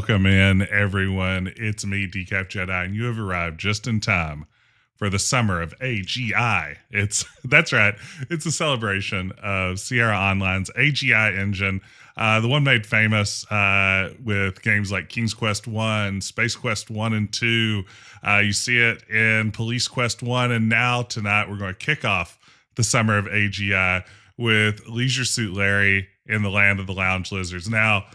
Welcome in, everyone. It's me, Decaf Jedi, and you have arrived just in time for the summer of AGI. That's right. It's a celebration of Sierra Online's AGI engine, the one made famous with games like King's Quest 1, Space Quest 1 and 2. You see it in Police Quest 1, and now tonight we're going to kick off the summer of AGI with Leisure Suit Larry in the Land of the Lounge Lizards. Now,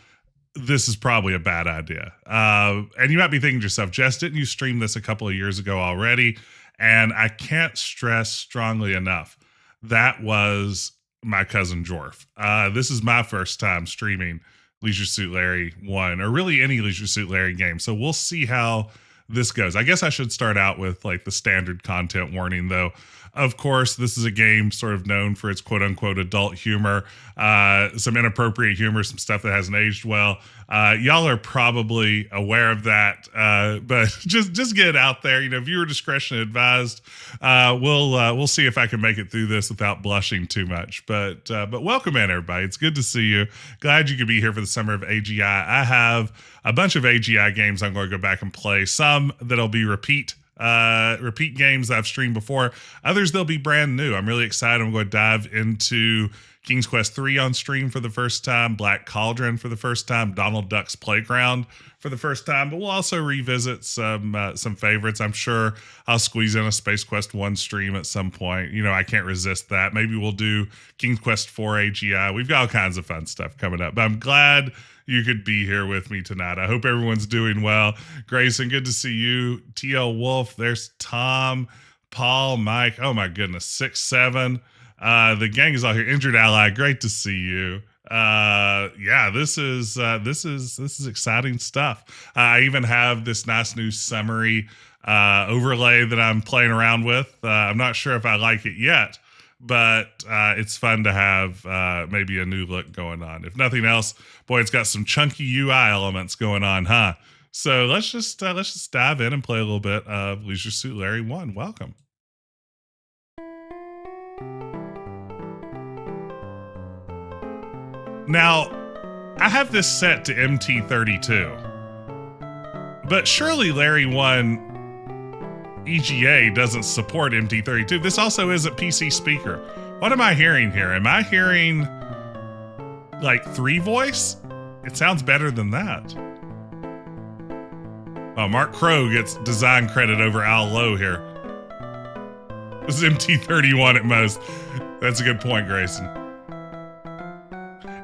this is probably a bad idea. And you might be thinking to yourself, Jess, didn't you stream this a couple of years ago already? And I can't stress strongly enough, that was my cousin Jorf. This is my first time streaming Leisure Suit Larry 1, or really any Leisure Suit Larry game. So we'll see how this goes. I guess I should start out with like the standard content warning, though. Of course, this is a game sort of known for its quote unquote adult humor, some inappropriate humor, some stuff that hasn't aged well. Y'all are probably aware of that, but just get it out there. You know, viewer discretion advised. We'll see if I can make it through this without blushing too much. But welcome in, everybody. It's good to see you. Glad you could be here for the summer of AGI. I have a bunch of AGI games I'm going to go back and play. Some that'll be repeat games I've streamed before. Others they'll be brand new. I'm really excited. I'm going to dive into King's Quest 3 on stream for the first time, Black Cauldron for the first time, Donald Duck's Playground for the first time, but we'll also revisit some favorites. I'm sure I'll squeeze in a Space Quest 1 stream at some point. You know, I can't resist that. Maybe we'll do King's Quest 4 AGI. We've got all kinds of fun stuff coming up, but I'm glad you could be here with me tonight. I hope everyone's doing well. Grayson, good to see you. TL Wolf, there's Tom, Paul, Mike. Oh my goodness, 6-7. The gang is all here. Injured Ally, great to see you. Yeah, this is exciting stuff. I even have this nice new summary overlay that I'm playing around with. I'm not sure if I like it yet, but it's fun to have maybe a new look going on. If nothing else, boy, it's got some chunky UI elements going on, huh? So let's just dive in and play a little bit of Leisure Suit Larry 1. Welcome. Now, I have this set to MT32, but surely Larry 1 EGA doesn't support MT32. This also isn't PC speaker. What am I hearing here? Am I hearing like 3 voice? It sounds better than that. Oh, Mark Crow gets design credit over Al Lowe here. This is MT31 at most. That's a good point, Grayson.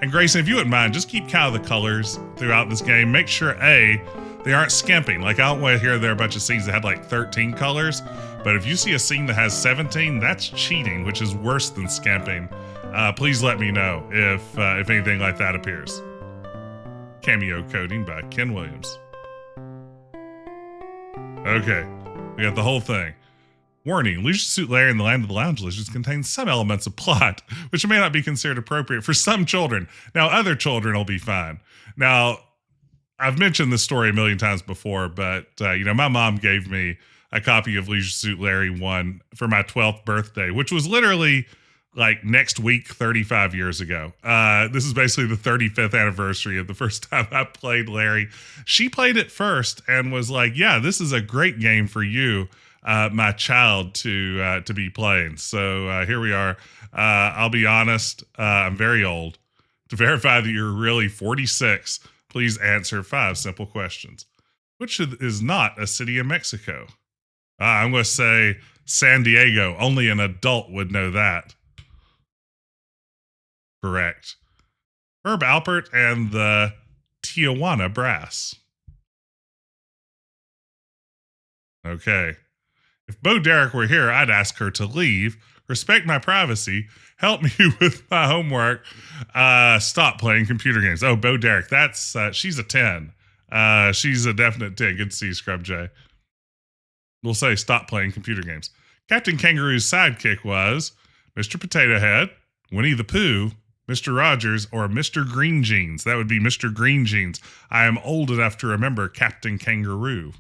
And Grayson, if you wouldn't mind, just keep count of the colors throughout this game. Make sure, A, they aren't skimping. Like, I don't want to hear there are a bunch of scenes that had like 13 colors. But if you see a scene that has 17, that's cheating, which is worse than skimping. Please let me know if anything like that appears. Cameo coding by Ken Williams. Okay, we got the whole thing. Warning, Leisure Suit Larry and the Land of the Lounge Lizards contains some elements of plot, which may not be considered appropriate for some children. Now, other children will be fine. Now, I've mentioned this story a million times before, but, you know, my mom gave me a copy of Leisure Suit Larry 1 for my 12th birthday, which was literally like next week, 35 years ago. This is basically the 35th anniversary of the first time I played Larry. She played it first and was like, yeah, this is a great game for you, my child, to be playing. So here we are. I'll be honest, I'm very old. To verify that you're really 46, please answer 5 simple questions. Which is not a city in Mexico? I'm going to say San Diego. Only an adult would know that. Correct. Herb Alpert and the Tijuana Brass. Okay. If Bo Derek were here, I'd ask her to leave, respect my privacy, help me with my homework, stop playing computer games. Oh, Bo Derek, that's she's a 10. She's a definite 10. Good to see you, Scrub J. We'll say stop playing computer games. Captain Kangaroo's sidekick was Mr. Potato Head, Winnie the Pooh, Mr. Rogers, or Mr. Green Jeans. That would be Mr. Green Jeans. I am old enough to remember Captain Kangaroo.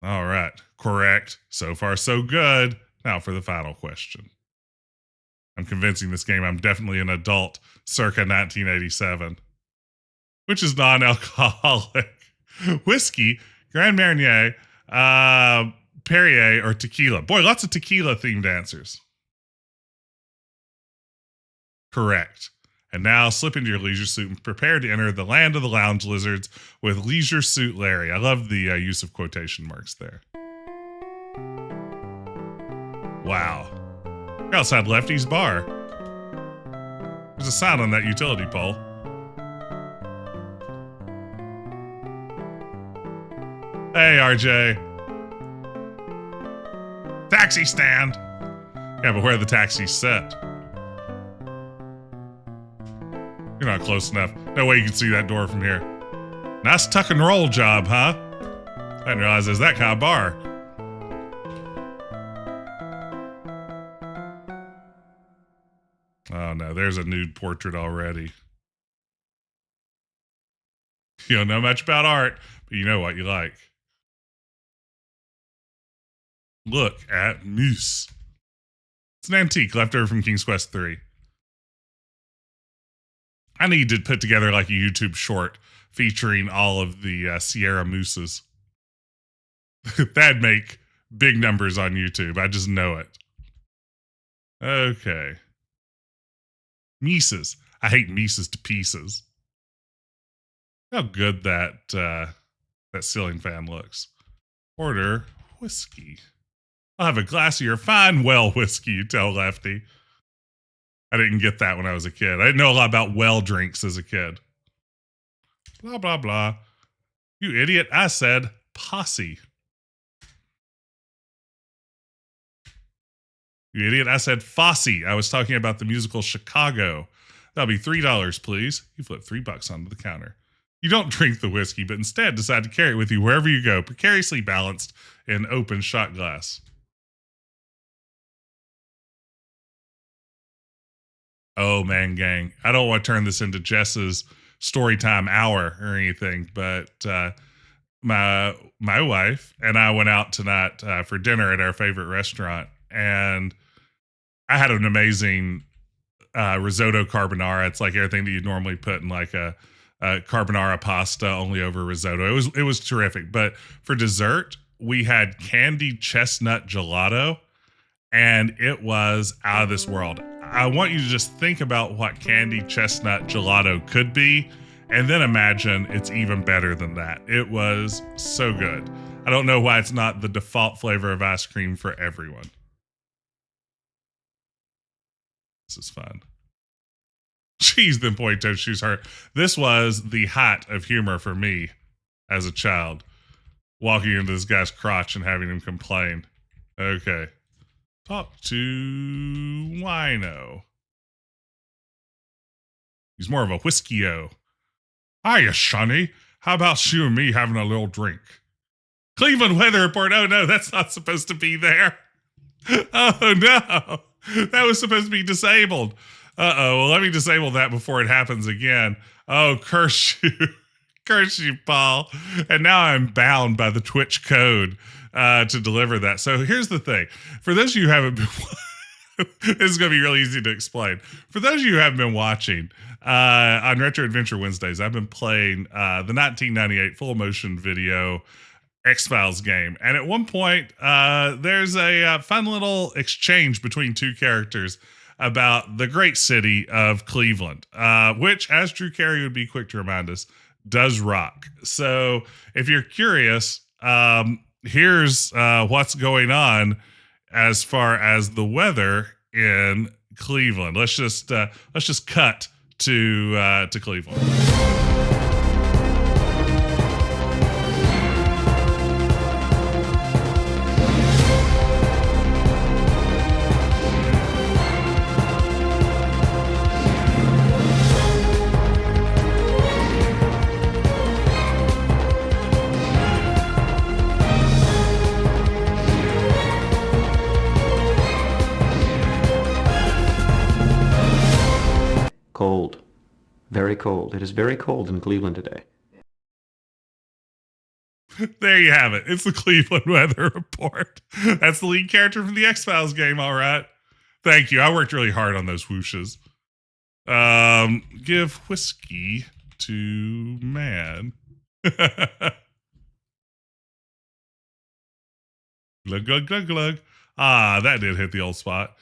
All right, correct. So far, so good. Now for the final question. I'm convincing this game I'm definitely an adult circa 1987. which is non-alcoholic. Whiskey, Grand Marnier, Perrier, or tequila. Boy, lots of tequila-themed answers. Correct. And now slip into your leisure suit and prepare to enter the land of the lounge lizards with Leisure Suit Larry. I love the use of quotation marks there. Wow. You're outside Lefty's bar. There's a sign on that utility pole. Hey, RJ. Taxi stand. Yeah, but where are the taxis set? You're not close enough. No way you can see that door from here. Nice tuck and roll job, huh? I didn't realize there's that kind of bar. Oh no, there's a nude portrait already. You don't know much about art, but you know what you like. Look at Moose. It's an antique left over from King's Quest 3. I need to put together like a YouTube short featuring all of the Sierra Mooses. That'd make big numbers on YouTube. I just know it. Okay. Mises. I hate Mises to pieces. How good that ceiling fan looks. Order whiskey. I'll have a glass of your fine well whiskey, you tell Lefty. I didn't get that when I was a kid. I didn't know a lot about well drinks as a kid. Blah, blah, blah. You idiot. I said posse. You idiot. I said Fosse. I was talking about the musical Chicago. That'll be $3, please. You flip $3 onto the counter. You don't drink the whiskey, but instead decide to carry it with you wherever you go, precariously balanced in open shot glass. Oh, man, gang. I don't want to turn this into Jess's storytime hour or anything, but my wife and I went out tonight for dinner at our favorite restaurant, and I had an amazing risotto carbonara. It's like everything that you'd normally put in like a carbonara pasta, only over risotto. It was terrific. But for dessert, we had candied chestnut gelato, and it was out of this world. I want you to just think about what candied chestnut gelato could be, and then imagine it's even better than that. It was so good. I don't know why it's not the default flavor of ice cream for everyone. This is fun. Jeez, them point toe shoes hurt. This was the height of humor for me as a child. Walking into this guy's crotch and having him complain. Okay. Talk to Wino. He's more of a whiskey-o. Hiya, Shunny. How about you and me having a little drink? Cleveland Weather Report. Oh, no, that's not supposed to be there. Oh, no. That was supposed to be disabled. Uh-oh. Well, let me disable that before it happens again. Oh, curse you. Curse you, Paul. And now I'm bound by the Twitch code to deliver that. So here's the thing. For those of you who haven't been this is going to be really easy to explain. For those of you who haven't been watching, on Retro Adventure Wednesdays, I've been playing the 1998 full motion video X-Files game. And at one point, there's a fun little exchange between two characters about the great city of Cleveland, which, as Drew Carey would be quick to remind us, does rock. So if you're curious, here's what's going on as far as the weather in Cleveland. Let's just cut to Cleveland. Cold. Very cold. It is very cold in Cleveland today. There you have it. It's the Cleveland Weather Report. That's the lead character from the X-Files game, all right. Thank you. I worked really hard on those whooshes. Give whiskey to man. Glug, glug, glug, glug. Ah, that did hit the old spot.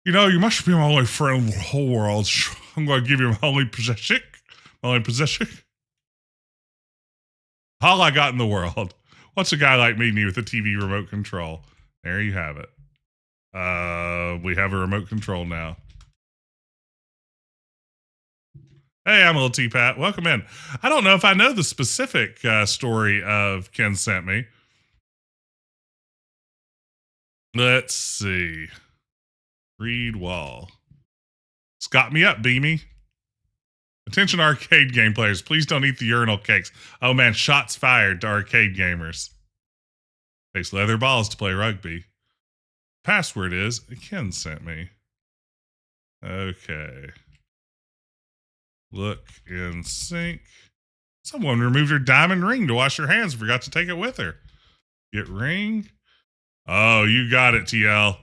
You know, you must be my only friend in the whole world. I'm going to give you my only possession. My only possession. All I got in the world. What's a guy like me need with a TV remote control? There you have it. We have a remote control now. Hey, I'm a little T-Pat. Welcome in. I don't know if I know the specific story of Ken Sent Me. Let's see. Read wall. Scott me up, Beamy. Attention arcade game players. Please don't eat the urinal cakes. Oh man, shots fired to arcade gamers. Takes leather balls to play rugby. Password is Ken Sent Me. Okay. Look in sink. Someone removed her diamond ring to wash her hands and forgot to take it with her. Get ring. Oh, you got it, TL.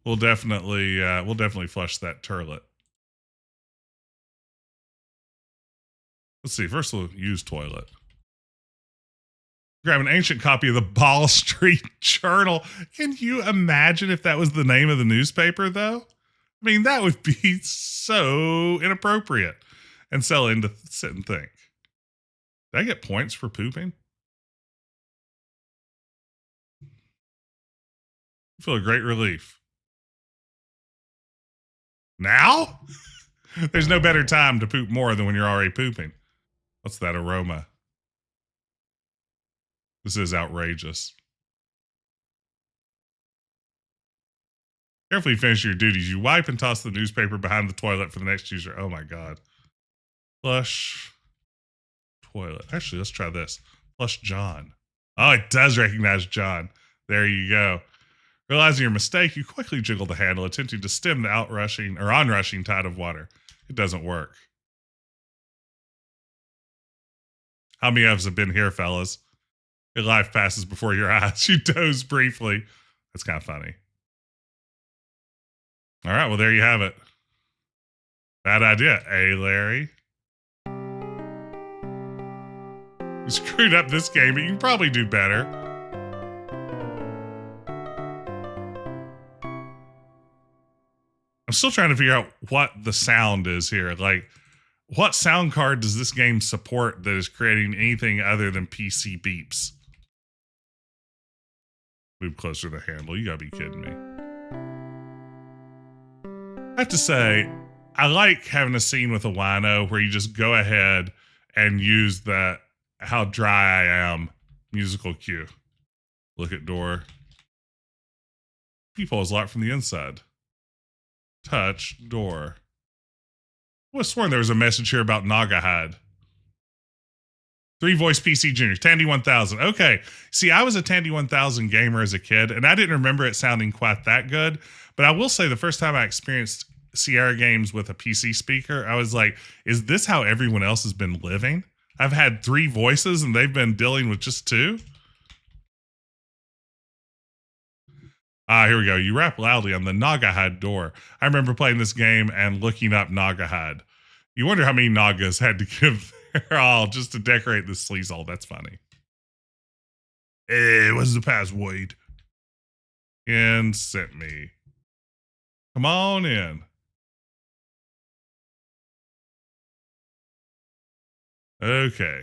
We'll definitely flush that turlet. Let's see. First, we'll use toilet. Grab an ancient copy of the Ball Street Journal. Can you imagine if that was the name of the newspaper, though? I mean, that would be so inappropriate. And sell into sit and think. Did I get points for pooping? I feel a great relief. Now? There's no better time to poop more than when you're already pooping. What's that aroma? This is outrageous. Carefully finish your duties. You wipe and toss the newspaper behind the toilet for the next user. Oh my God. Flush toilet. Actually, let's try this. Flush John. Oh, it does recognize John. There you go. Realizing your mistake, you quickly jiggle the handle, attempting to stem the onrushing tide of water. It doesn't work. How many of us have been here, fellas? Your life passes before your eyes. You doze briefly. That's kind of funny. All right, well, there you have it. Bad idea, Larry? You screwed up this game, but you can probably do better. I'm still trying to figure out what the sound is here. Like, what sound card does this game support that is creating anything other than PC beeps? Move closer to the handle. You gotta be kidding me. I have to say, I like having a scene with a wino where you just go ahead and use that how dry I am musical cue. Look at door. Peephole is locked from the inside. Touch door. I was sworn there was a message here about Nagahide. 3-voice PC Junior. Tandy 1000. Okay. See, I was a Tandy 1000 gamer as a kid, and I didn't remember it sounding quite that good. But I will say the first time I experienced Sierra games with a PC speaker, I was like, is this how everyone else has been living? I've had 3 voices, and they've been dealing with just 2? Here we go. You rap loudly on the Nagahide door. I remember playing this game and looking up Nagahide. You wonder how many Nagas had to give their all just to decorate this sleazehole. That's funny. Hey, what's the password? And sent me. Come on in. Okay.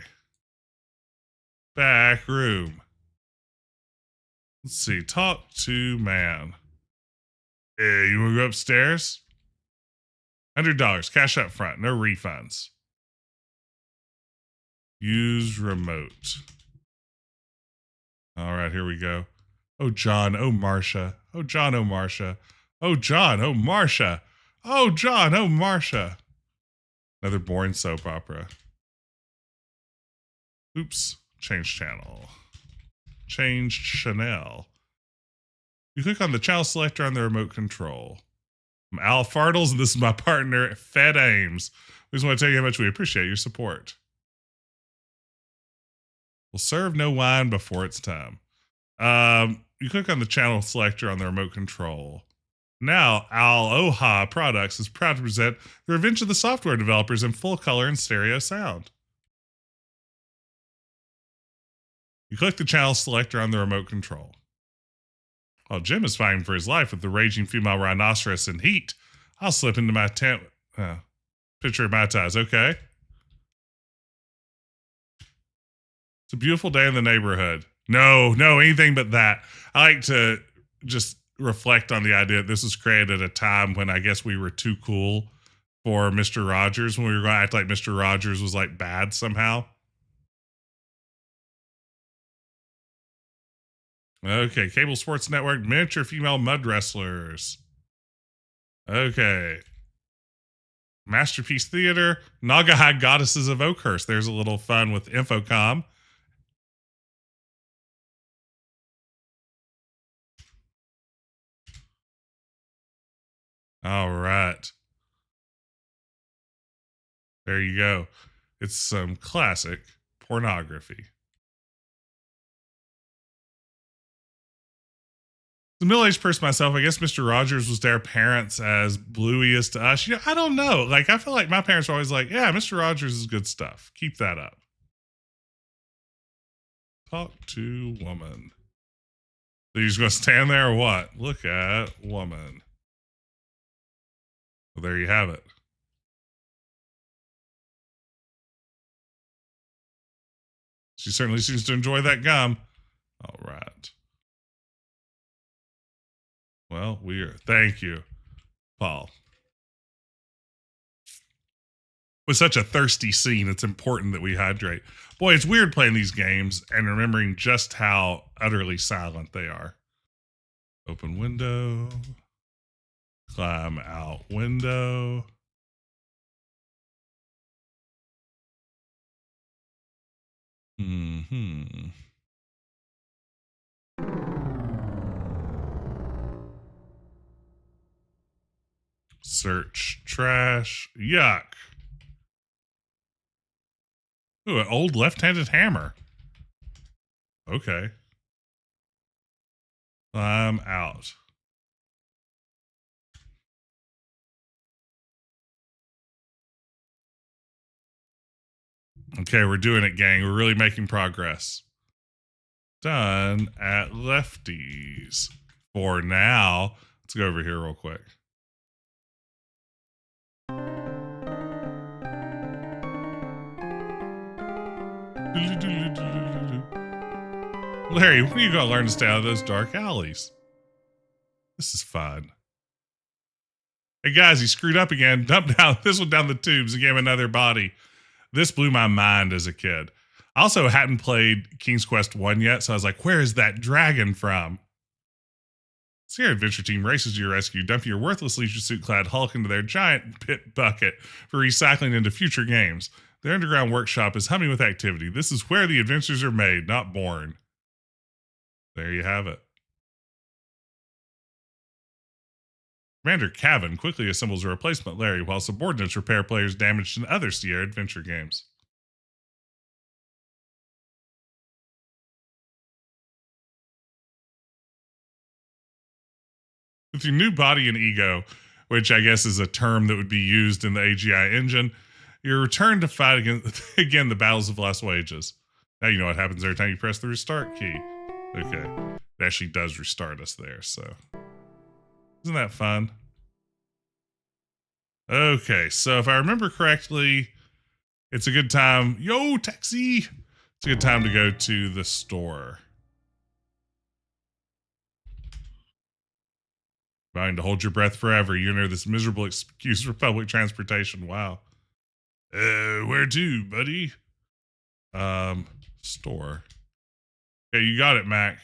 Back room. Let's see. Talk to man. Hey, you want to go upstairs? $100. Cash up front. No refunds. Use remote. All right, here we go. Oh, John. Oh, Marcia. Oh, John. Oh, Marcia. Oh, John. Oh, Marcia. Oh, John. Oh, Marcia. Another boring soap opera. Oops. Change channel. Change Chanel. You click on the channel selector on the remote control. I'm Al Fartles, and this is my partner, Fed Ames. We just want to tell you how much we appreciate your support. We'll serve no wine before it's time. You click on the channel selector on the remote control. Now, Aloha Products is proud to present The Revenge of the Software Developers in full color and stereo sound. You click the channel selector on the remote control. While Jim is fighting for his life with the raging female rhinoceros in heat, I'll slip into my tent. Picture of my ties, okay? It's a beautiful day in the neighborhood. No, anything but that. I like to just reflect on the idea that this was created at a time when I guess we were too cool for Mr. Rogers, when we were going to act like Mr. Rogers was like bad somehow. Okay, Cable Sports Network, miniature female mud wrestlers. Okay. Masterpiece Theater, Nagahide Goddesses of Oakhurst. There's a little fun with Infocom. All right. There you go. It's some classic pornography. The middle-aged person myself, I guess Mr. Rogers was their parents as Bluey is to us. I don't know. Like, I feel like my parents were always like, yeah, Mr. Rogers is good stuff. Keep that up. Talk to woman. So you're just going to stand there or what? Look at woman. Well, there you have it. She certainly seems to enjoy that gum. All right. Well, thank you, Paul. With such a thirsty scene, it's important that we hydrate. Boy, it's weird playing these games and remembering just how utterly silent they are. Open window. Climb out window. Search trash. Yuck. Ooh, an old left-handed hammer. Okay. Climb out. Okay, we're doing it, gang. We're really making progress. Done at Lefty's. For now. Let's go over here real quick. Larry, when are you going to learn to stay out of those dark alleys? This is fun. Hey guys, he screwed up again. Dumped down this one down the tubes and gave him another body. This blew my mind as a kid. I also hadn't played King's Quest 1 yet, so I was like, where is that dragon from? Sierra Adventure Team races to your rescue, dumping your worthless leisure suit clad Hulk into their giant pit bucket for recycling into future games. Their underground workshop is humming with activity. This is where the adventures are made, not born. There you have it. Commander Cavan quickly assembles a replacement Larry while subordinates repair players damaged in other Sierra Adventure games. With your new body and ego, which I guess is a term that would be used in the AGI engine, you're returned to fight again the battles of lost wages. Now you know what happens every time you press the restart key. Okay. It actually does restart us there, so. Isn't that fun? Okay, so if I remember correctly, it's a good time. Yo, taxi! It's a good time to go to the store. Trying to hold your breath forever. You enter this miserable excuse for public transportation. Wow. Where to, buddy? Store. Okay, you got it, Mac.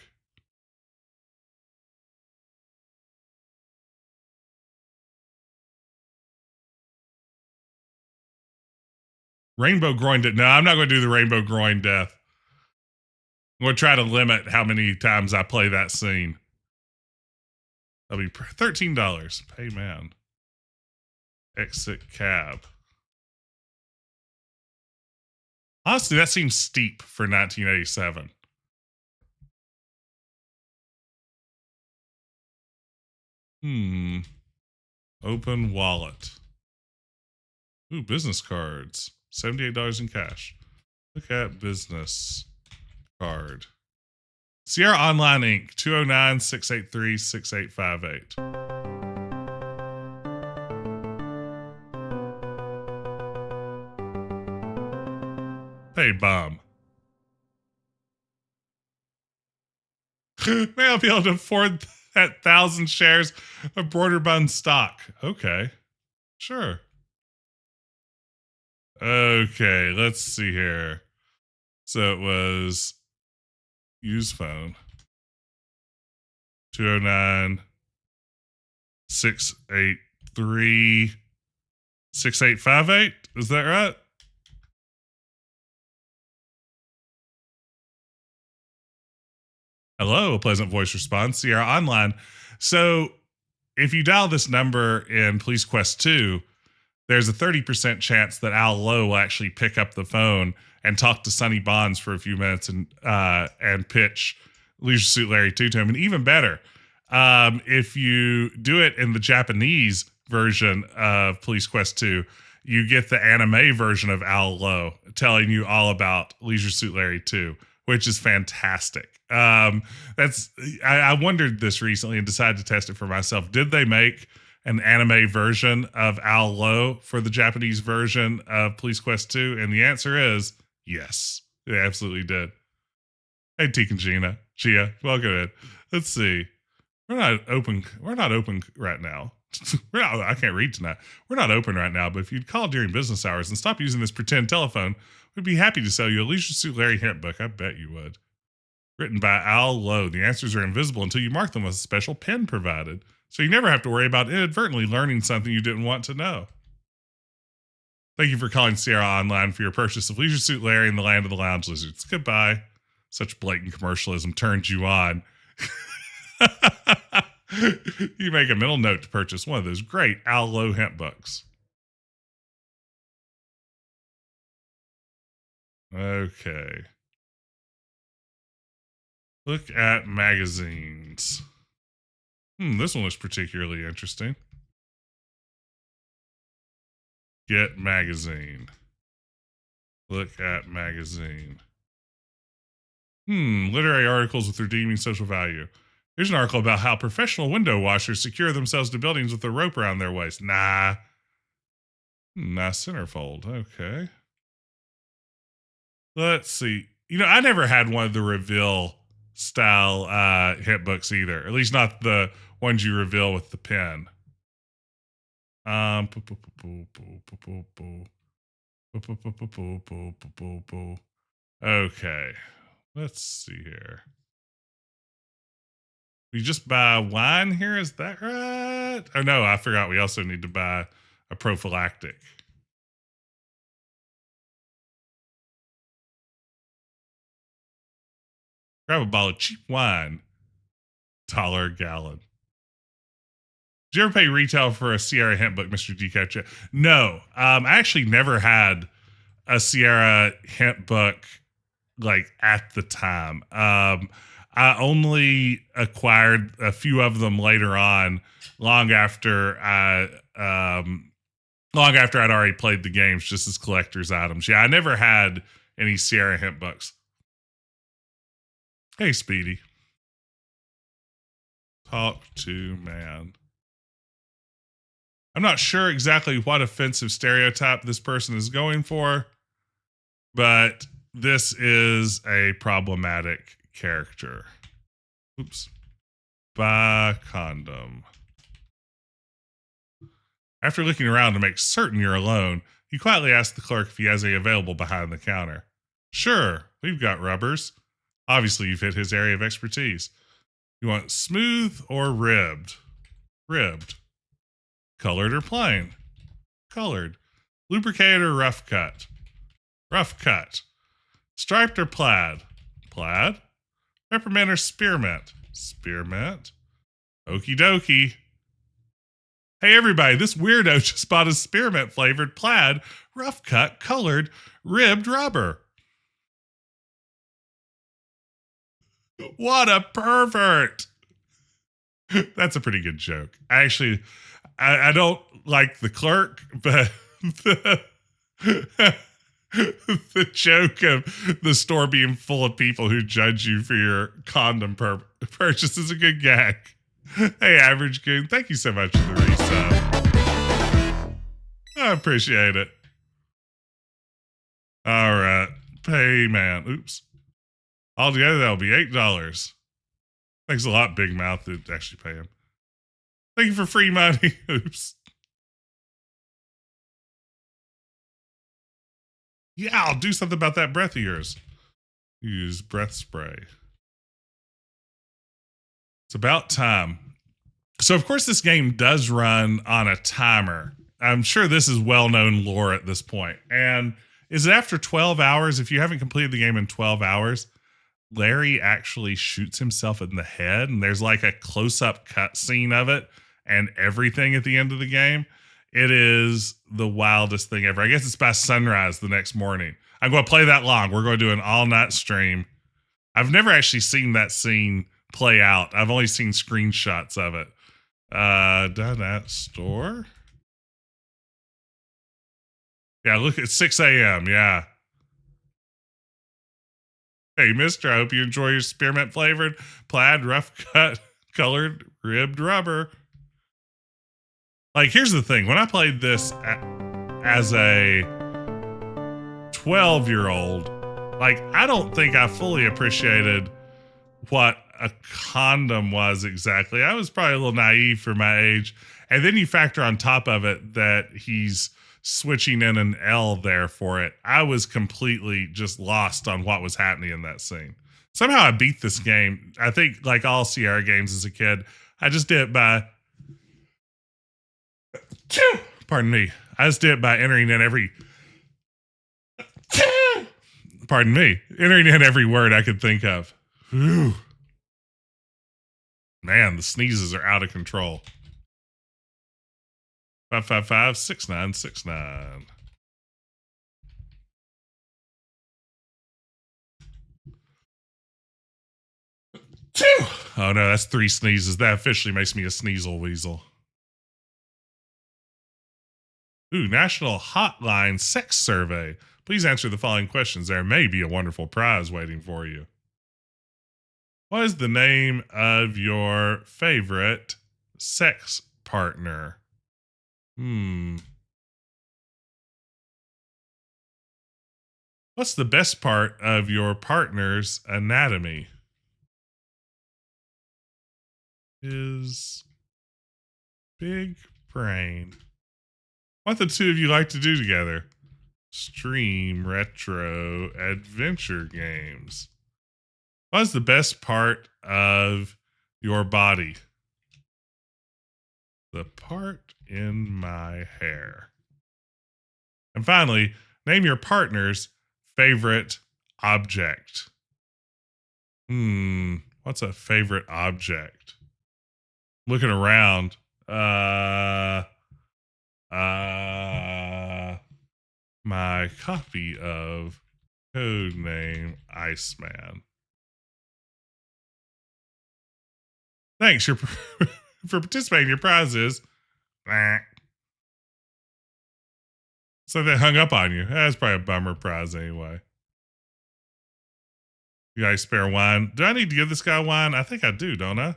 Rainbow groin death. No, I'm not going to do the rainbow groin death. I'm going to try to limit how many times I play that scene. That'll be $13. Pay man. Exit cab. Honestly, that seems steep for 1987. Open wallet. Ooh, business cards. $78 in cash. Look at business card. Sierra Online Inc. 209-683-6858. Hey, bomb. May I be able to afford that 1,000 shares of Broader Bun stock? Okay. Sure. Okay, let's see here. So it was use phone. 209 683 6858. Is that right? Hello, a pleasant voice response. Sierra Online. So if you dial this number in Police Quest 2, there's a 30% chance that Al Lowe will actually pick up the phone and talk to Sonny Bonds for a few minutes and pitch Leisure Suit Larry 2 to him. And even better, if you do it in the Japanese version of Police Quest 2, you get the anime version of Al Lowe telling you all about Leisure Suit Larry 2, which is fantastic. I wondered this recently and decided to test it for myself. Did they make an anime version of Al Lowe for the Japanese version of Police Quest 2? And the answer is yes. They absolutely did. Hey, Teak and Gia, welcome in. Let's see. We're not open right now. I can't read tonight. We're not open right now, but if you'd call during business hours and stop using this pretend telephone, we'd be happy to sell you a Leisure Suit Larry hint book. I bet you would. Written by Al Lowe. The answers are invisible until you mark them with a special pen provided, so you never have to worry about inadvertently learning something you didn't want to know. Thank you for calling Sierra Online for your purchase of Leisure Suit Larry in the Land of the Lounge Lizards. Goodbye. Such blatant commercialism turns you on. You make a mental note to purchase one of those great Al Lowe hint books. Okay. Look at magazines. This one looks particularly interesting. Get magazine. Look at magazine. Literary articles with redeeming social value. Here's an article about how professional window washers secure themselves to buildings with a rope around their waist. Nah, centerfold. Okay. Let's see. I never had one of the reveal style hit books either. At least not the ones you reveal with the pen. Okay. Let's see here. We just buy wine here, is that right? Oh no, I forgot we also need to buy a prophylactic. Grab a bottle of cheap wine. $1 a gallon. Did you ever pay retail for a Sierra hint book, Mr. Decatch? No. I actually never had a Sierra hint book like at the time. I only acquired a few of them later on, long after I'd already played the games, just as collector's items. Yeah, I never had any Sierra hint books. Hey, Speedy. Talk to man. I'm not sure exactly what offensive stereotype this person is going for, but this is a problematic character. Oops. Buy condom. After looking around to make certain you're alone, you quietly ask the clerk if he has any available behind the counter. Sure, we've got rubbers. Obviously, you've hit his area of expertise. You want smooth or ribbed? Ribbed. Colored or plain? Colored. Lubricated or rough cut? Rough cut. Striped or plaid? Plaid. Peppermint or spearmint? Spearmint. Okie dokie. Hey everybody, this weirdo just bought a spearmint flavored plaid, rough cut, colored, ribbed rubber. What a pervert. That's a pretty good joke. I don't like the clerk, but the, the joke of the store being full of people who judge you for your condom purchase is a good gag. Hey, Average Goon, thank you so much for the resub. I appreciate it. All right. Pay man. Oops. Altogether, that'll be $8. Thanks a lot, Big Mouth, to actually pay him. Thank you for free money. Oops. Yeah, I'll do something about that breath of yours. Use breath spray. It's about time. So, of course, this game does run on a timer. I'm sure this is well-known lore at this point. And is it after 12 hours? If you haven't completed the game in 12 hours, Larry actually shoots himself in the head, and there's like a close-up cut scene of it and everything at the end of the game. It is the wildest thing ever. I guess it's by sunrise the next morning. I'm going to play that long. We're going to do an all-night stream. I've never actually seen that scene play out. I've only seen screenshots of it. Done at store? Yeah, look, it's 6 a.m. Yeah. Hey, mister, I hope you enjoy your spearmint flavored, plaid, rough cut, colored, ribbed rubber. Like, here's the thing. When I played this as a 12-year-old, like, I don't think I fully appreciated what a condom was exactly. I was probably a little naive for my age. And then you factor on top of it that he's switching in an L there for it. I was completely just lost on what was happening in that scene. Somehow I beat this game. I think, like all Sierra games as a kid, I just did it by... Pardon me. I just did it by entering in every... Pardon me. Entering in every word I could think of. Whew. Man, the sneezes are out of control. 555-6969. Oh no, that's 3 sneezes. That officially makes me a sneasel weasel. Ooh, National Hotline Sex Survey. Please answer the following questions. There may be a wonderful prize waiting for you. What is the name of your favorite sex partner? What's the best part of your partner's anatomy? His big brain. What the two of you like to do together? Stream retro adventure games. What is the best part of your body? The part in my hair. And finally, name your partner's favorite object. What's a favorite object? Looking around. My copy of Codename Iceman. Thanks for participating. Your prize is... So they hung up on you. That's probably a bummer prize anyway. You guys spare wine? Do I need to give this guy wine? I think I do, don't I?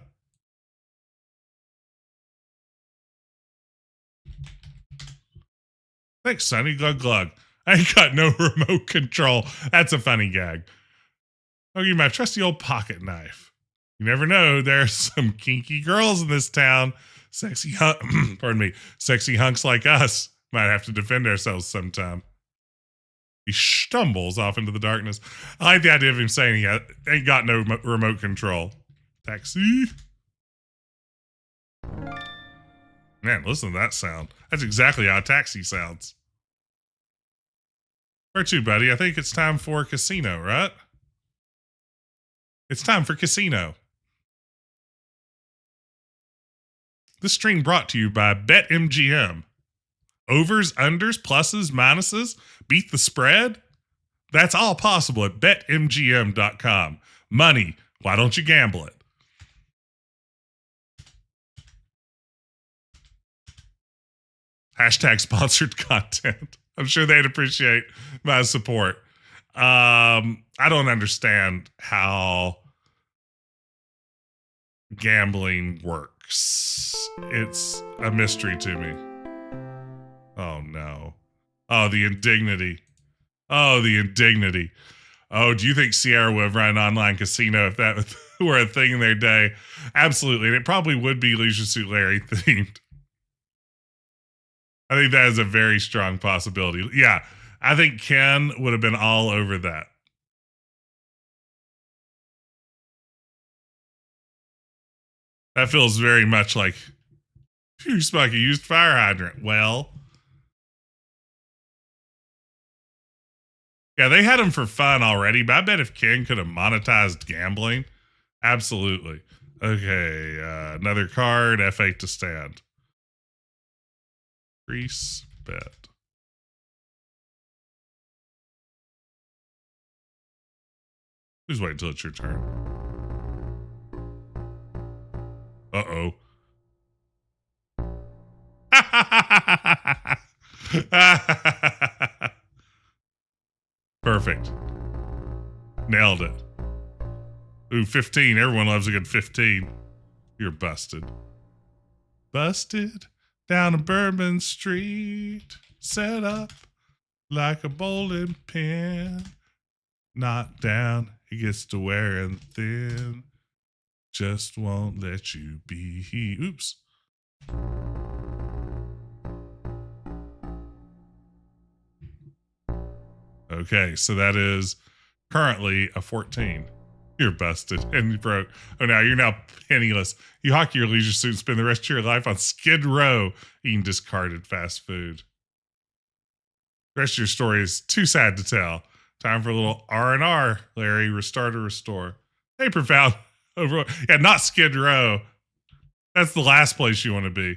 Thanks, Sonny. Glug glug. I ain't got no remote control. That's a funny gag. I'll give you my trusty old pocket knife. You never know. There's some kinky girls in this town. Sexy hunks like us might have to defend ourselves sometime. He stumbles off into the darkness. I like the idea of him saying he ain't got no remote control. Taxi. Man, listen to that sound. That's exactly how a taxi sounds. Where to, buddy? I think it's time for casino, right? It's time for casino. This stream brought to you by BetMGM. Overs, unders, pluses, minuses, beat the spread. That's all possible at betmgm.com. Money, why don't you gamble it? Hashtag sponsored content. I'm sure they'd appreciate my support. I don't understand how gambling works. It's a mystery to me. Oh no. Oh, the indignity. Oh, the indignity. Oh, do you think Sierra would have run an online casino if that were a thing in their day? Absolutely. And it probably would be Leisure Suit Larry themed. I think that is a very strong possibility. Yeah. I think Ken would have been all over that. That feels very much like, phew, Smoky used fire hydrant. Well, yeah, they had him for fun already, but I bet if Ken could have monetized gambling, absolutely. Okay, another card, F8 to stand. Increase bet. Please wait until it's your turn. Uh-oh. Perfect. Nailed it. Ooh, 15. Everyone loves a good 15. You're busted. Busted down a Bourbon Street. Set up like a bowling pin. Knocked down. He gets to wearing thin. Just won't let you be. Oops. Okay, so that is currently a 14. You're busted and you broke. Oh, now you're now penniless. You hockey your leisure suit and spend the rest of your life on Skid Row eating discarded fast food. The rest of your story is too sad to tell. Time for a little R&R, Larry. Restart or restore. Hey, profound. Over. Yeah, not Skid Row. That's the last place you want to be.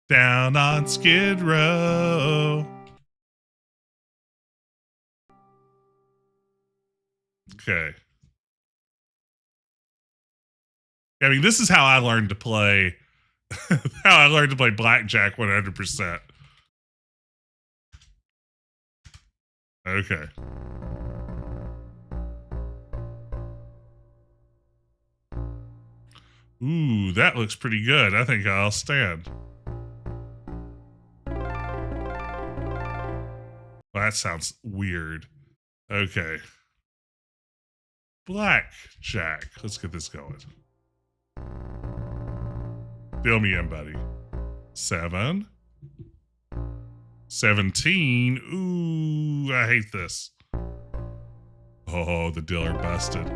Down on Skid Row. Okay. I mean, this is how I learned to play. How I learned to play blackjack 100%. Okay. Ooh, that looks pretty good. I think I'll stand. Well, that sounds weird. Okay. Blackjack. Let's get this going. Fill me in, buddy. 7. 17. Ooh, I hate this. Oh, the dealer busted.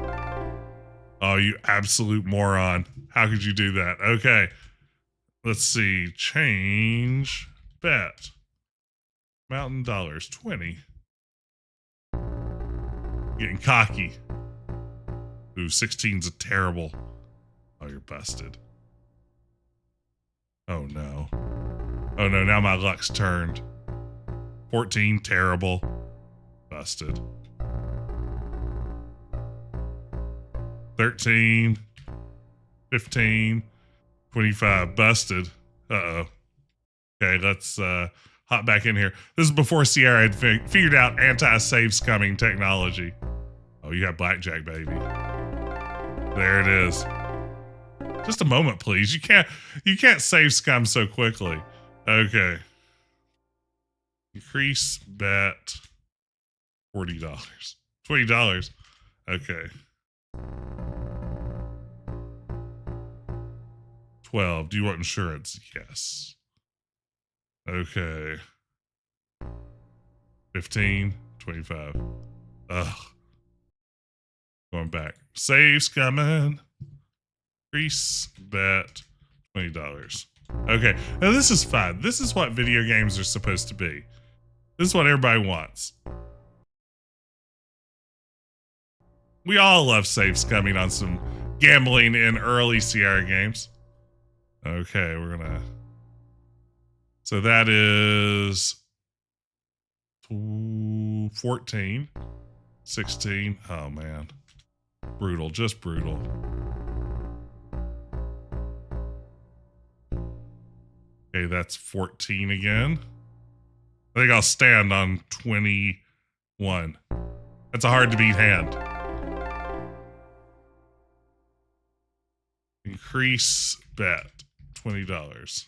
Oh, you absolute moron. How could you do that? Okay. Let's see. Change bet. Mountain dollars. 20. Getting cocky. Ooh, 16's a terrible. Oh, you're busted. Oh, no. Oh, no. Now my luck's turned. 14, terrible. Busted. 13, 15, 25, busted. Uh-oh. Okay, let's hop back in here. This is before Sierra had figured out anti-save scumming technology. Oh, you got blackjack, baby. There it is. Just a moment, please. You can't save scum so quickly. Okay. Increase bet $40. $20. Okay. 12. Do you want insurance? Yes. Okay. 15, 25. Ugh. Going back. Save's coming. Increase bet $20. Okay. Now this is fun. This is what video games are supposed to be. This is what everybody wants. We all love saves coming on some gambling in early Sierra games. Okay, we're gonna. So that is 14, 16. Oh man, brutal, just brutal. Okay, that's 14 again. I think I'll stand on 21. That's a hard to beat hand. Increase bet, $20.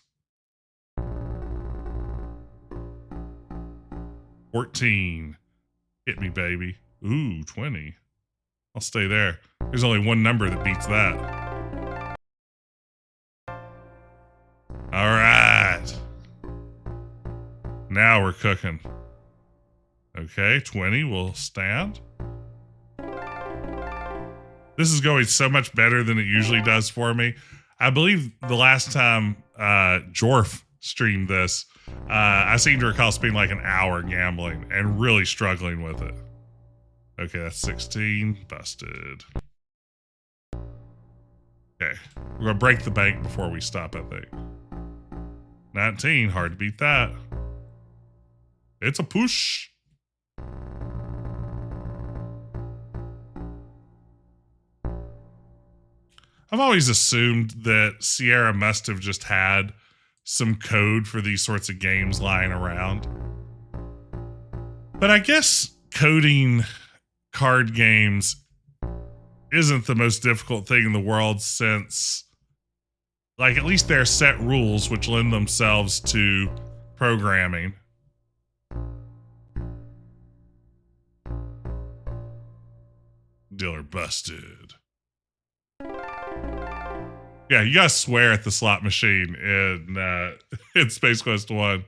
14. Hit me, baby. Ooh, 20. I'll stay there. There's only one number that beats that. All right. Now we're cooking. Okay, 20 will stand. This is going so much better than it usually does for me. I believe the last time Jorf streamed this, I seem to recall spending like an hour gambling and really struggling with it. Okay, that's 16. Busted. Okay, we're going to break the bank before we stop, I think. 19, hard to beat that. It's a push. I've always assumed that Sierra must have just had some code for these sorts of games lying around. But I guess coding card games isn't the most difficult thing in the world, since, like, at least there are set rules which lend themselves to programming. Dealer busted. Yeah, you gotta swear at the slot machine in Space Quest 1.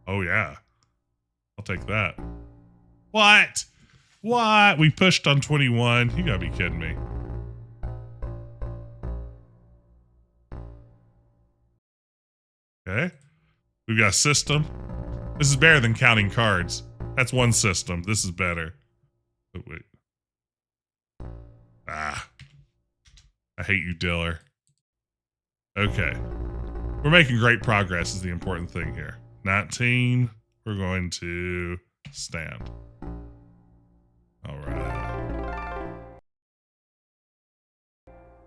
Oh yeah, I'll take that. What? What? We pushed on 21. You gotta be kidding me. Okay, we've got a system. This is better than counting cards. That's one system. This is better. Oh, wait. Ah. I hate you, Diller. Okay. We're making great progress is the important thing here. 19. We're going to stand. All right.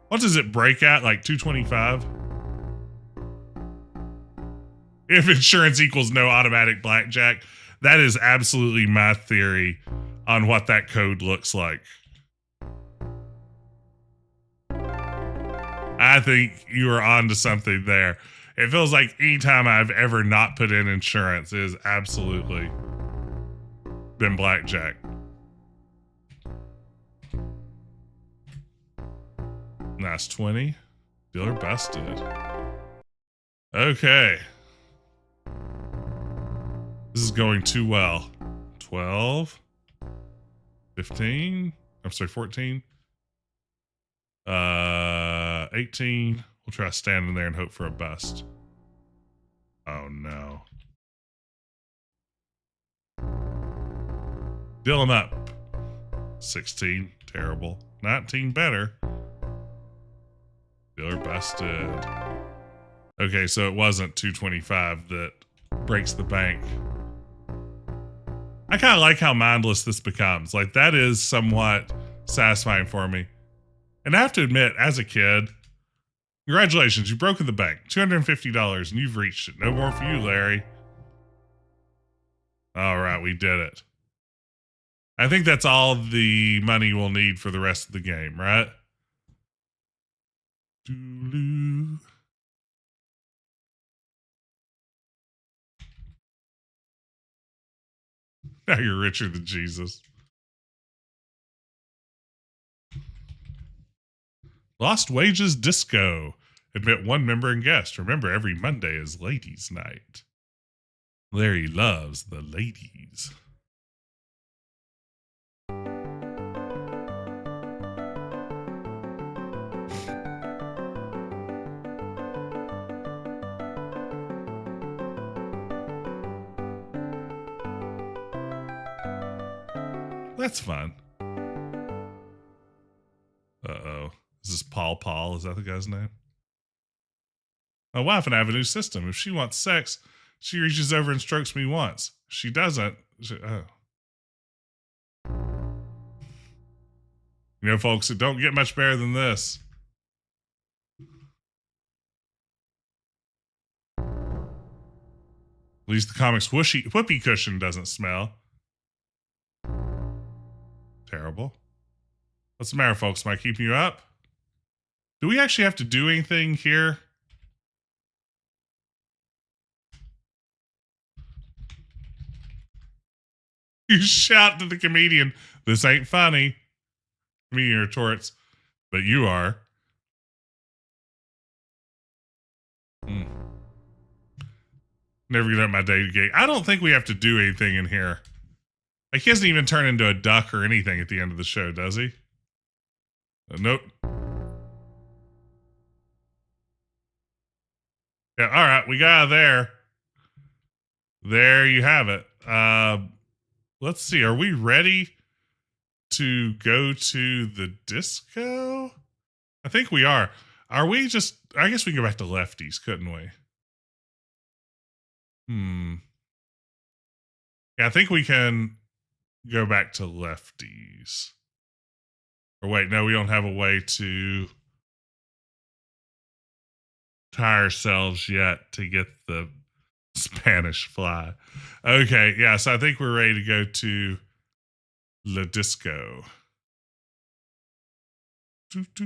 What does it break at? Like 225? If insurance equals no automatic blackjack, that is absolutely my theory on what that code looks like. I think you are onto something there. It feels like anytime I've ever not put in insurance, it has absolutely been blackjack. Nice 20. Dealer busted. Okay. This is going too well. 12. 15. I'm sorry, 14. 18. We'll try standing there and hope for a bust. Oh no. Deal him up. 16. Terrible. 19 better. Dealer busted. Okay, so it wasn't 225 that breaks the bank. I kind of like how mindless this becomes. Like, that is somewhat satisfying for me. And I have to admit, as a kid, congratulations, you've broken the bank. $250 and you've reached it. No more for you, Larry. All right, we did it. I think that's all the money we'll need for the rest of the game, right? Doo-doo. Now you're richer than Jesus. Lost Wages Disco. Admit one member and guest. Remember, every Monday is ladies' night. Larry loves the ladies. That's fun. Uh-oh. Is this Paul Paul? Is that the guy's name? My wife and I have a new system. If she wants sex, she reaches over and strokes me once. If she doesn't, oh. You know, folks, it don't get much better than this. At least the comic's whoopee cushion doesn't smell. Terrible. What's the matter, folks? Am I keeping you up? Do we actually have to do anything here? You shout to the comedian, "This ain't funny." Comedian retorts, "But you are." Never get up my day to gate. I don't think we have to do anything in here. Like, he doesn't even turn into a duck or anything at the end of the show, does he? Nope. Yeah, all right, we got out of there. There you have it. Let's see. Are we ready to go to the disco? I think we are. Are we just... I guess we can go back to Lefty's, couldn't we? Yeah, I think we can go back to Lefty's. Or wait, no, we don't have a way to tie ourselves yet to get the Spanish fly. Okay, yeah, so I think we're ready to go to La Disco. Isn't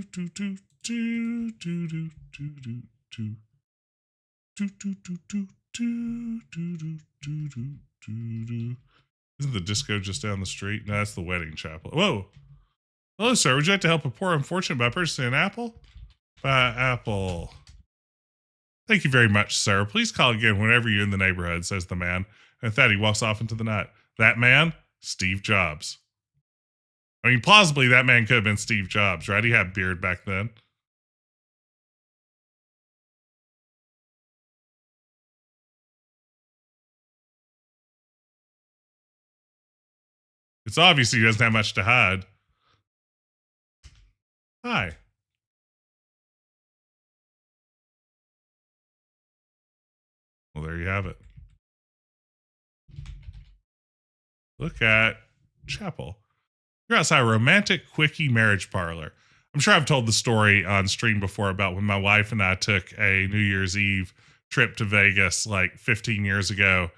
the disco just down the street? No, that's the wedding chapel. Whoa. Hello, sir. Would you like to help a poor unfortunate by purchasing an apple? Apple. Thank you very much, sir. Please call again whenever you're in the neighborhood, says the man. And with that, he walks off into the night. That man? Steve Jobs. I mean, plausibly, that man could have been Steve Jobs, right? He had a beard back then. It's obvious he doesn't have much to hide. Hi. Well, there you have it. Look at Chapel. You're outside a romantic, quickie marriage parlor. I'm sure I've told the story on stream before about when my wife and I took a New Year's Eve trip to Vegas like 15 years ago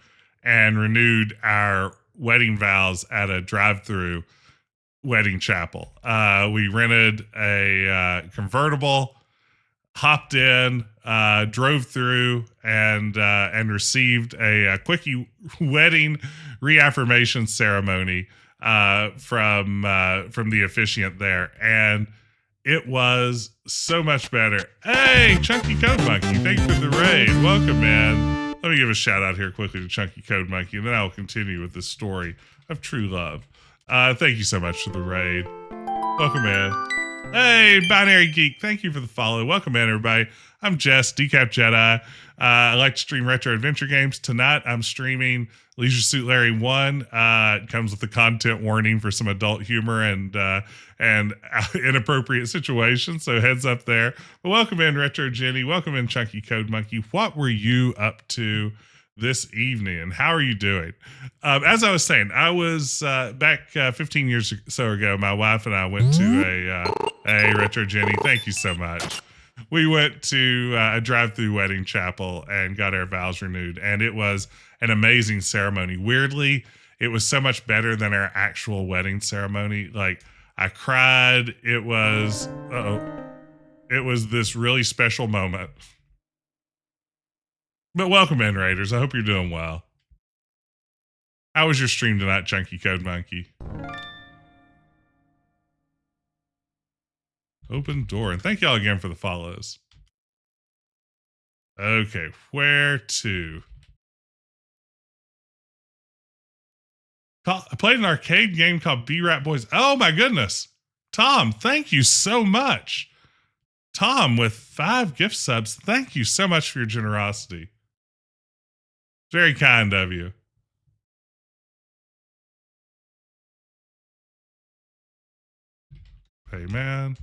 and renewed our wedding vows at a drive-through wedding chapel. We rented a convertible, hopped in, drove through, and received a quickie wedding reaffirmation ceremony from the officiant there, and it was so much better. Hey, Chunky Code Monkey, thank you for the raid. Welcome, man. Let me give a shout out here quickly to Chunky Code Monkey, and then I'll continue with this story of true love. Thank you so much for the raid. Welcome, man. Hey, Binary Geek, thank you for the follow. Welcome in, everybody. I'm Jess, Decap Jedi. I like to stream retro adventure games. Tonight, I'm streaming Leisure Suit Larry 1. It comes with a content warning for some adult humor and inappropriate situations, so heads up there. But welcome in, Retro Jenny. Welcome in, Chunky Code Monkey. What were you up to this evening, and how are you doing? As I was saying, I was back 15 years or so ago. My wife and I went to a Retro Jenny. Thank you so much. We went to a drive-through wedding chapel and got our vows renewed, and it was an amazing ceremony. Weirdly, it was so much better than our actual wedding ceremony. Like, I cried. It was this really special moment. But welcome in, Raiders. I hope you're doing well. How was your stream tonight, Chunky Code Monkey? Open door. And thank y'all again for the follows. Okay, where to? I played an arcade game called B-Rat Boys. Oh my goodness. Tom, thank you so much. Tom with 5 gift subs. Thank you so much for your generosity. Very kind of you. Hey, man.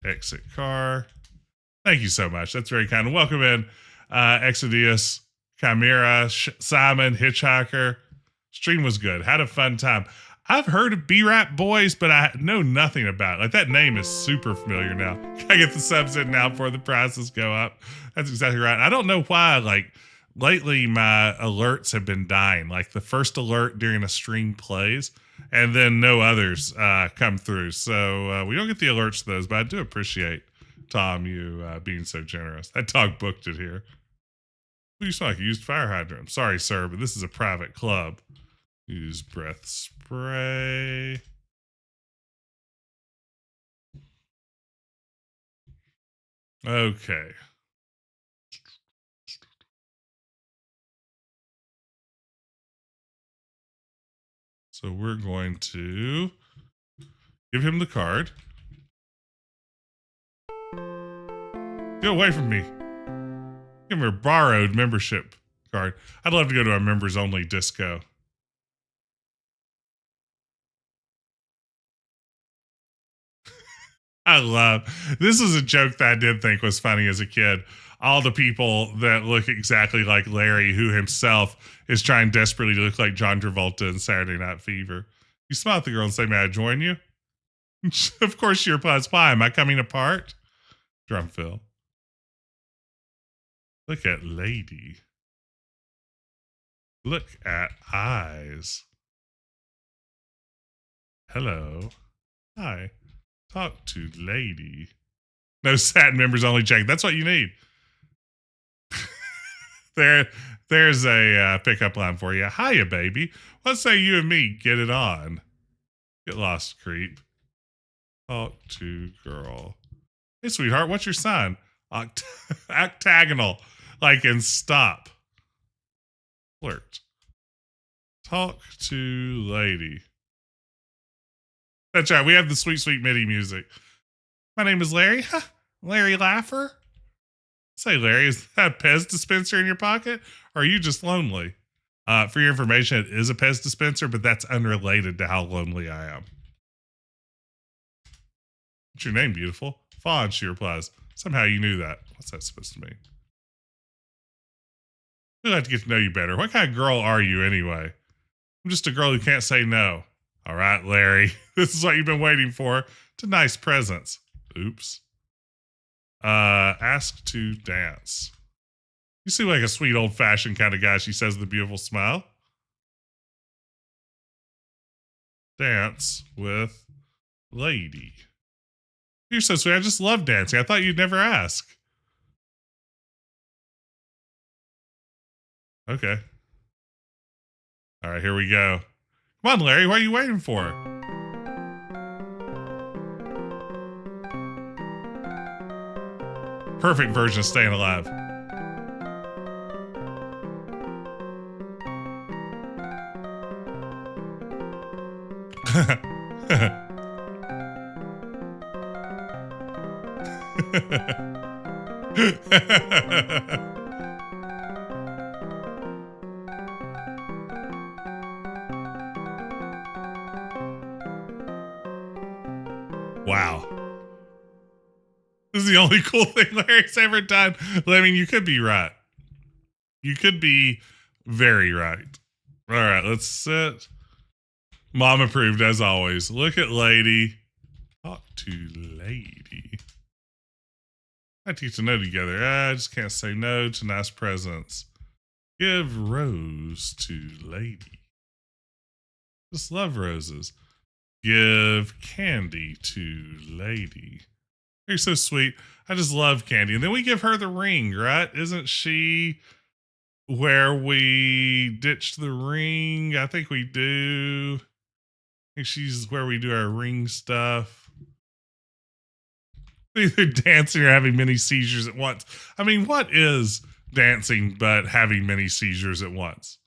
Exit car. Thank you so much. That's very kind. Welcome in, Exodius, Chimera, Simon, Hitchhiker. Stream was good. Had a fun time. I've heard of B-Rap Boys, but I know nothing about it. Like, that name is super familiar now. I get the subs in now before the prices go up. That's exactly right. I don't know why, like, lately my alerts have been dying. Like, the first alert during a stream plays, and then no others come through. So we don't get the alerts to those, but I do appreciate, Tom, you being so generous. That dog booked it here. You smell like a used fire hydrant. Sorry, sir, but this is a private club. Use breath spray. Okay. So we're going to give him the card. Get away from me. Give him a borrowed membership card. I'd love to go to a members only disco. I love this is a joke that I did think was funny as a kid. All the people that look exactly like Larry, who himself is trying desperately to look like John Travolta in Saturday Night Fever. You smile at the girl and say, "May I join you?" Of course she replies, "Why? Am I coming apart?" Drum fill. Look at lady. Look at eyes. Hello. Hi. Talk to lady. No sad members only check. That's what you need. There's a pickup line for you. Hiya, baby. Let's say you and me get it on. Get lost, creep. Talk to girl. Hey, sweetheart, what's your sign? Octagonal. Like in stop. Flirt. Talk to lady. That's right. We have the sweet, sweet MIDI music. My name is Larry. Larry Laffer. Say, Larry, is that a Pez dispenser in your pocket? Or are you just lonely? For your information, it is a Pez dispenser, but that's unrelated to how lonely I am. What's your name, beautiful? Fawn, she replies. Somehow you knew that. What's that supposed to mean? We'd like to get to know you better. What kind of girl are you anyway? I'm just a girl who can't say no. All right, Larry. This is what you've been waiting for. It's a nice presents. Oops. Ask to dance. You seem like a sweet old-fashioned kind of guy, she says with a beautiful smile. Dance with lady. You're so sweet. I just love dancing. I thought you'd never ask. Okay. All right, here we go. Come on, Larry. What are you waiting for? Perfect version of staying alive. Wow. This is the only cool thing Larry's ever done. I mean, you could be right. You could be very right. All right, let's sit. Mom approved as always. Look at lady. Talk to lady. I teach a no together. I just can't say no to nice presents. Give rose to lady. Just love roses. Give candy to lady. You're so sweet. I just love candy. And then we give her the ring, right? Isn't she where we ditched the ring? I think we do. I think she's where we do our ring stuff. Either dancing or having many seizures at once. I mean, what is dancing but having many seizures at once?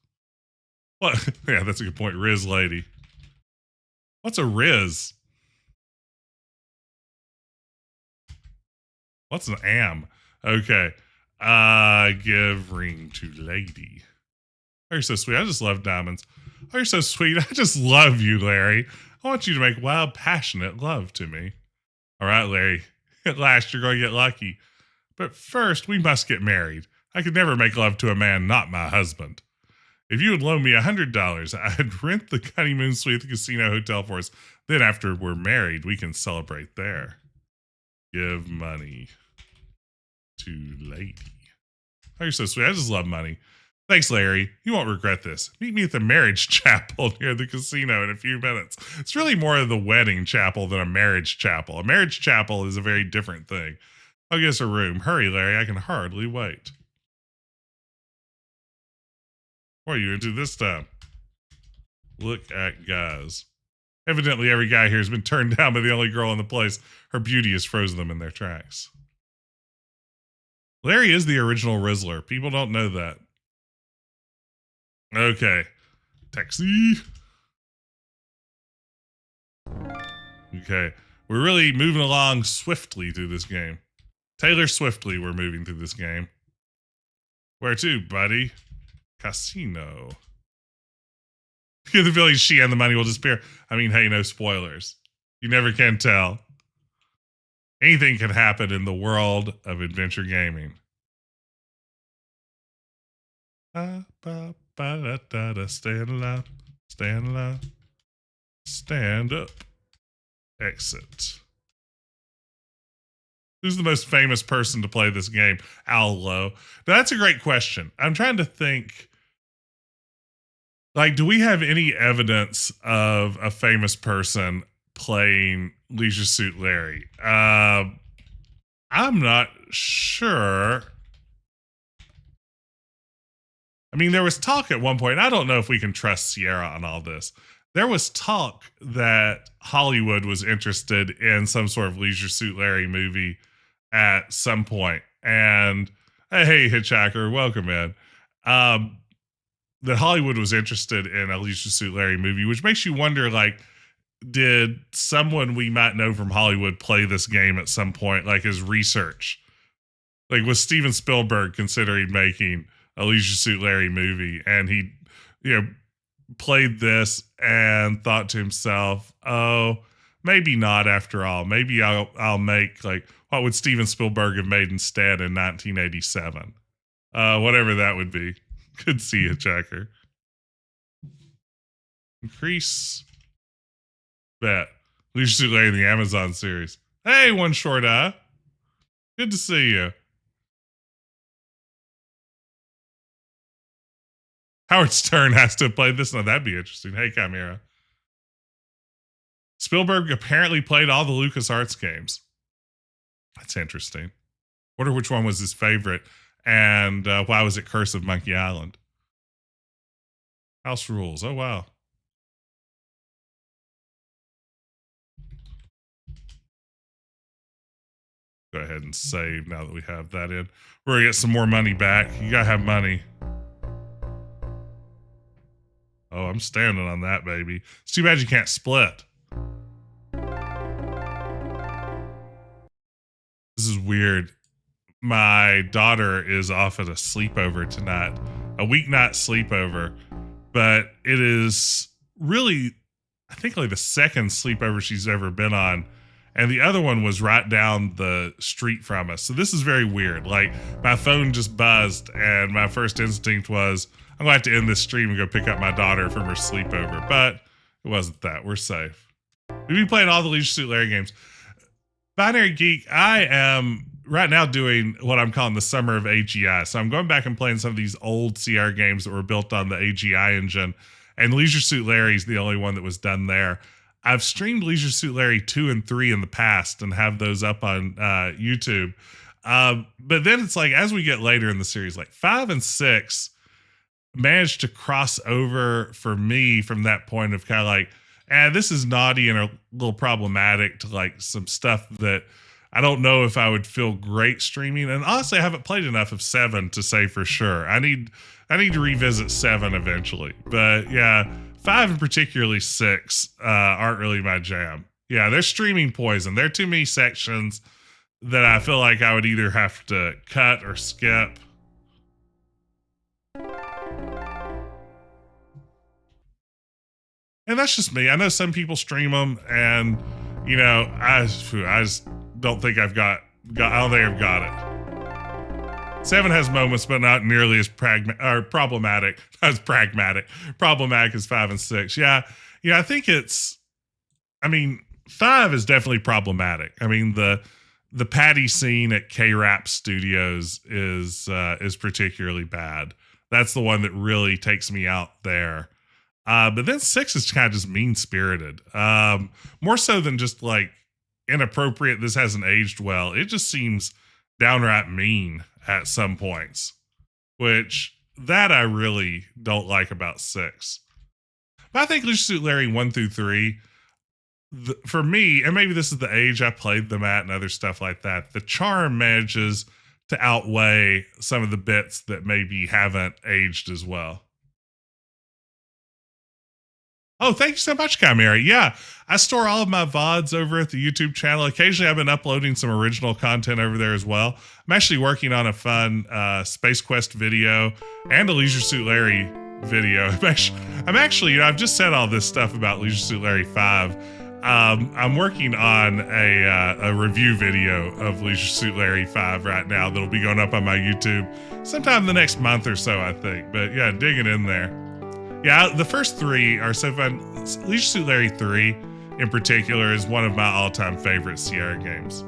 What? Yeah, that's a good point. Riz lady. What's a Riz? What's an am? Okay. Give ring to lady. Oh, you're so sweet. I just love diamonds. Oh, you're so sweet. I just love you, Larry. I want you to make wild, passionate love to me. All right, Larry. At last, you're going to get lucky. But first, we must get married. I could never make love to a man not my husband. If you would loan me $100, I'd rent the honeymoon suite at the casino hotel for us. Then after we're married, we can celebrate there. Give money to lady. Oh, you're so sweet. I just love money. Thanks, Larry. You won't regret this. Meet me at the marriage chapel near the casino in a few minutes. It's really more of the wedding chapel than a marriage chapel. A marriage chapel is a very different thing. I'll get us a room. Hurry, Larry. I can hardly wait. What are you into this time? Look at guys. Evidently, every guy here has been turned down by the only girl in the place. Her beauty has frozen them in their tracks. Larry is the original Rizzler. People don't know that. Okay. Taxi. Okay. We're really moving along swiftly through this game. Taylor Swiftly, we're moving through this game. Where to, buddy? Casino. You get the feeling she and the money will disappear. I mean, hey, no spoilers. You never can tell. Anything can happen in the world of adventure gaming. Stand alive. Stand alive. Stand up. Exit. Who's the most famous person to play this game? Al Lowe. Now, that's a great question. I'm trying to think. Like, do we have any evidence of a famous person playing Leisure Suit Larry? I'm not sure. I mean, there was talk at one point. I don't know if we can trust Sierra on all this. There was talk that Hollywood was interested in some sort of Leisure Suit Larry movie at some point. And hey, Hitchhiker, welcome in. That Hollywood was interested in a Leisure Suit Larry movie, which makes you wonder, like, did someone we might know from Hollywood play this game at some point, like as research? Like, was Steven Spielberg considering making a Leisure Suit Larry movie, and he, played this and thought to himself, oh, maybe not after all. Maybe I'll make, like, what would Steven Spielberg have made instead in 1987? Whatever that would be. Could see a checker. Increase bet. Leisure Suit Larry in the Amazon series. Hey, One Short Eye. Good to see you. Howard Stern has to play this. Now, that'd be interesting. Hey, Chimera. Spielberg apparently played all the LucasArts games. That's interesting. Wonder which one was his favorite, and why was it Curse of Monkey Island? House Rules. Oh, wow. Go ahead and save now that we have that in. We're going to get some more money back. You got to have money. Oh, I'm standing on that, baby. It's too bad you can't split. This is weird. My daughter is off at a sleepover tonight, a weeknight sleepover, but it is really, I think, like the second sleepover she's ever been on. And the other one was right down the street from us. So this is very weird. Like, my phone just buzzed, and my first instinct was, I'm going to have to end this stream and go pick up my daughter from her sleepover. But it wasn't that. We're safe. We've been playing all the Leisure Suit Larry games. Binary Geek, I am right now doing what I'm calling the summer of AGI. So I'm going back and playing some of these old CR games that were built on the AGI engine. And Leisure Suit Larry is the only one that was done there. I've streamed Leisure Suit Larry 2 and 3 in the past and have those up on YouTube. But then it's like, as we get later in the series, like 5 and 6 managed to cross over for me from that point of kind of like, this is naughty and a little problematic, to like some stuff that I don't know if I would feel great streaming. And honestly, I haven't played enough of 7 to say for sure. I need to revisit 7 eventually. But yeah, 5 and particularly 6 aren't really my jam. Yeah, they're streaming poison. There are too many sections that I feel like I would either have to cut or skip. And that's just me. I know some people stream them, and I just don't think I've got I don't think I've got it. 7 has moments, but not nearly as problematic. Not as problematic as 5 and 6. Yeah, I think it's. I mean, 5 is definitely problematic. I mean, the Patty scene at K-Rap Studios is particularly bad. That's the one that really takes me out there. But then 6 is kind of just mean spirited. More so than just like inappropriate. This hasn't aged well. It just seems downright mean at some points, which that I really don't like about 6. But I think Leisure Suit Larry 1 through 3, for me, and maybe this is the age I played them at and other stuff like that, the charm manages to outweigh some of the bits that maybe haven't aged as well. Oh, thank you so much, Chimera. Yeah, I store all of my VODs over at the YouTube channel. Occasionally, I've been uploading some original content over there as well. I'm actually working on a fun Space Quest video and a Leisure Suit Larry video. I'm actually, I've just said all this stuff about Leisure Suit Larry 5. I'm working on a review video of Leisure Suit Larry 5 right now that'll be going up on my YouTube sometime the next month or so, I think. But yeah, digging in there. Yeah, the first 3 are so fun. Leisure Suit Larry 3 in particular is one of my all-time favorite Sierra games.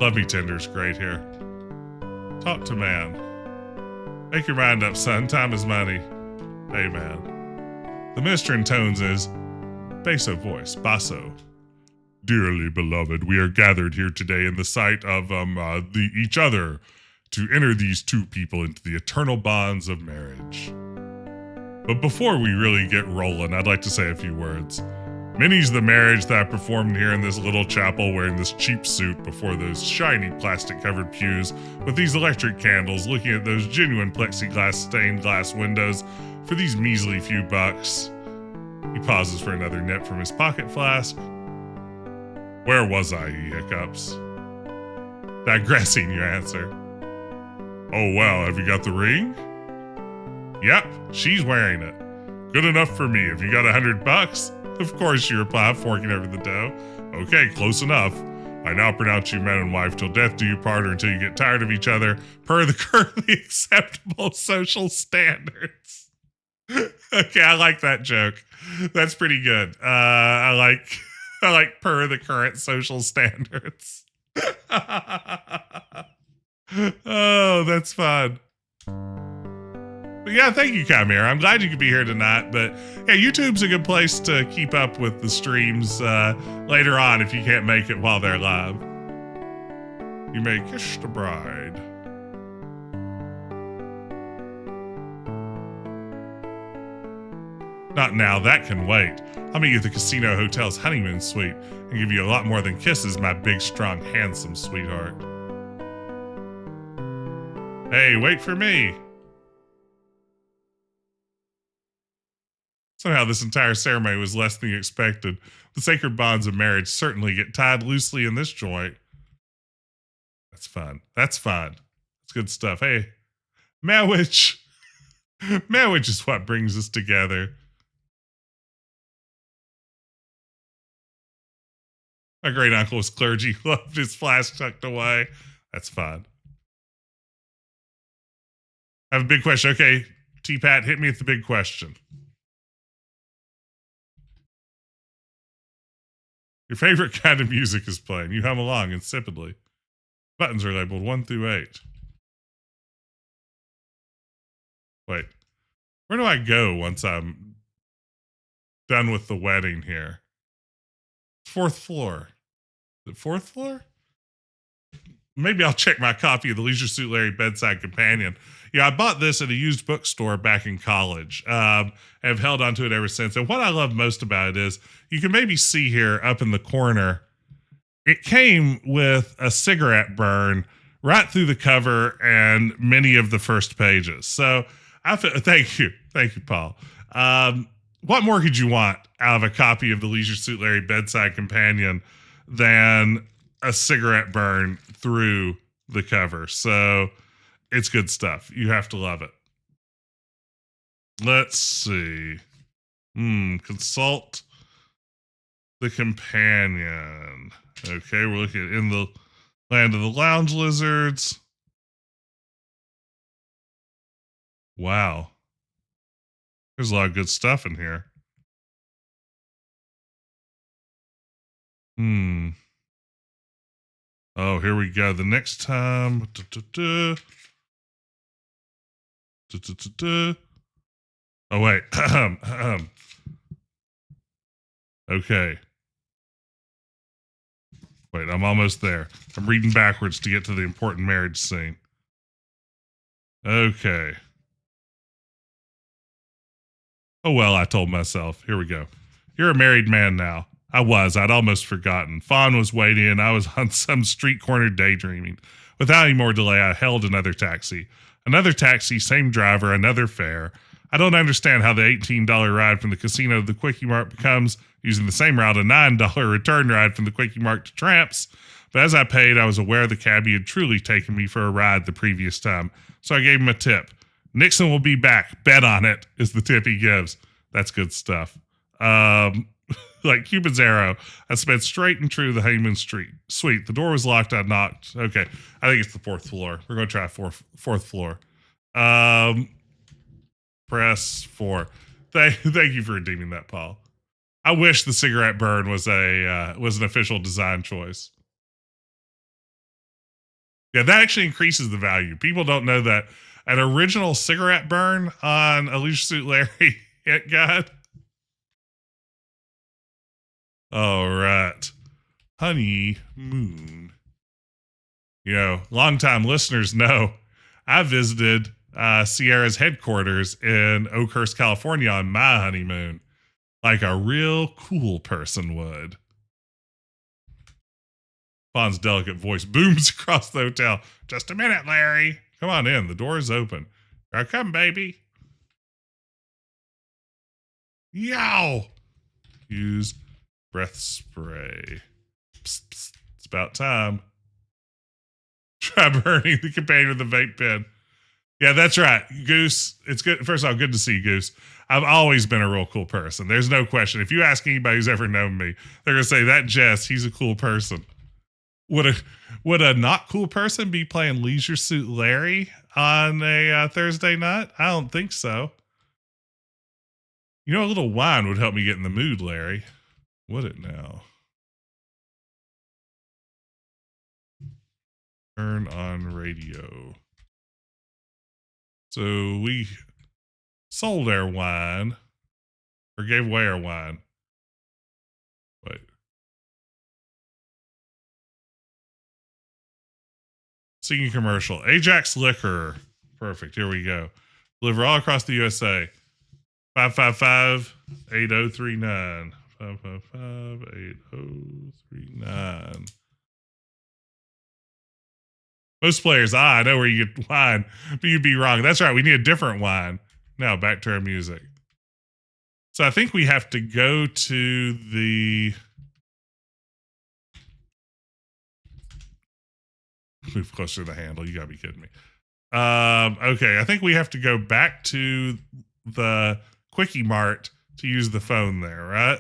Love Me Tender's great here. Talk to man. Make your mind up, son. Time is money. Hey, man. The minister in tones is basso voice, basso. Dearly beloved, we are gathered here today in the sight of each other to enter these two people into the eternal bonds of marriage. But before we really get rolling, I'd like to say a few words. Many's the marriage that I performed here in this little chapel wearing this cheap suit before those shiny plastic-covered pews with these electric candles looking at those genuine plexiglass stained glass windows for these measly few bucks. He pauses for another nip from his pocket flask. Where was I, he hiccups. Digressing, you answer. Oh, well, have you got the ring? Yep, she's wearing it. Good enough for me. Have you got $100? Of course, you reply, forking over the dough. Okay, close enough. I now pronounce you man and wife till death do you part or until you get tired of each other, per the currently acceptable social standards. Okay, I like that joke. That's pretty good. I like per the current social standards. Oh, that's fun. But yeah, thank you, Chimera. I'm glad you could be here tonight. But yeah, YouTube's a good place to keep up with the streams later on if you can't make it while they're live. You may kiss the bride. Not now, that can wait. I'll meet you at the casino hotel's honeymoon suite and give you a lot more than kisses, my big, strong, handsome sweetheart. Hey, wait for me. Somehow this entire ceremony was less than you expected. The sacred bonds of marriage certainly get tied loosely in this joint. That's fun. That's fun. That's good stuff. Hey, marriage. Marriage is what brings us together. My great uncle was clergy, loved his flask tucked away. That's fun. I have a big question. Okay, T-Pat, hit me with the big question. Your favorite kind of music is playing. You hum along insipidly. Buttons are labeled 1 through 8. Wait, where do I go once I'm done with the wedding here? 4th floor. Is it 4th floor? Maybe I'll check my copy of the Leisure Suit Larry Bedside Companion. Yeah, I bought this at a used bookstore back in college. Have held onto it ever since. And what I love most about it is you can maybe see here up in the corner, it came with a cigarette burn right through the cover and many of the first pages. So thank you, Paul. What more could you want out of a copy of the Leisure Suit Larry Bedside Companion than a cigarette burn through the cover? So it's good stuff. You have to love it. Let's see. Consult The companion. Okay, we're looking at In the Land of the Lounge Lizards. Wow. There's a lot of good stuff in here. Oh, here we go. The next time. Oh, wait. Okay. Wait, I'm almost there. I'm reading backwards to get to the important marriage scene. Okay. Oh, well, I told myself. Here we go. You're a married man now. I was. I'd almost forgotten. Fawn was waiting, and I was on some street corner daydreaming. Without any more delay, I hailed another taxi. Another taxi, same driver, another fare. I don't understand how the $18 ride from the casino to the Quickie Mart becomes, using the same route, a $9 return ride from the Quickie Mart to Tramps. But as I paid, I was aware the cabbie had truly taken me for a ride the previous time, so I gave him a tip. Nixon will be back. Bet on it, is the tip he gives. That's good stuff. Like Cupid's arrow, I sped straight and true to the Honeymoon suite. The door was locked. I knocked. Okay, I think it's the fourth floor. We're going to try fourth floor. Press 4. Thank you for redeeming that, Paul. I wish the cigarette burn was an official design choice. Yeah, that actually increases the value. People don't know that an original cigarette burn on a Leisure Suit Larry hit guide. All right. Honeymoon. You know, longtime listeners know I visited Sierra's headquarters in Oakhurst, California on my honeymoon, like a real cool person would. Fawn's delicate voice booms across the hotel. Just a minute, Larry. Come on in. The door is open. Here I come, baby. Yow! Use breath spray. Psst, psst. It's about time. Try burning the companion with the vape pen. Yeah, that's right. Goose, it's good. First of all, good to see you, Goose. I've always been a real cool person. There's no question. If you ask anybody who's ever known me, they're going to say that Jess, he's a cool person. Would a not cool person be playing Leisure Suit Larry on a Thursday night? I don't think so. You know, a little wine would help me get in the mood, Larry. Would it now? Turn on radio. So we sold our wine or gave away our wine. Wait. Singing commercial. Ajax Liquor. Perfect. Here we go. Deliver all across the USA. 555-8039. 555-8039. Most players, I know where you get wine, but you'd be wrong. That's right. We need a different wine. Now back to our music. So I think we have to go to the... Move closer to the handle. You gotta be kidding me. Okay, I think we have to go back to the Quickie Mart to use the phone there, right?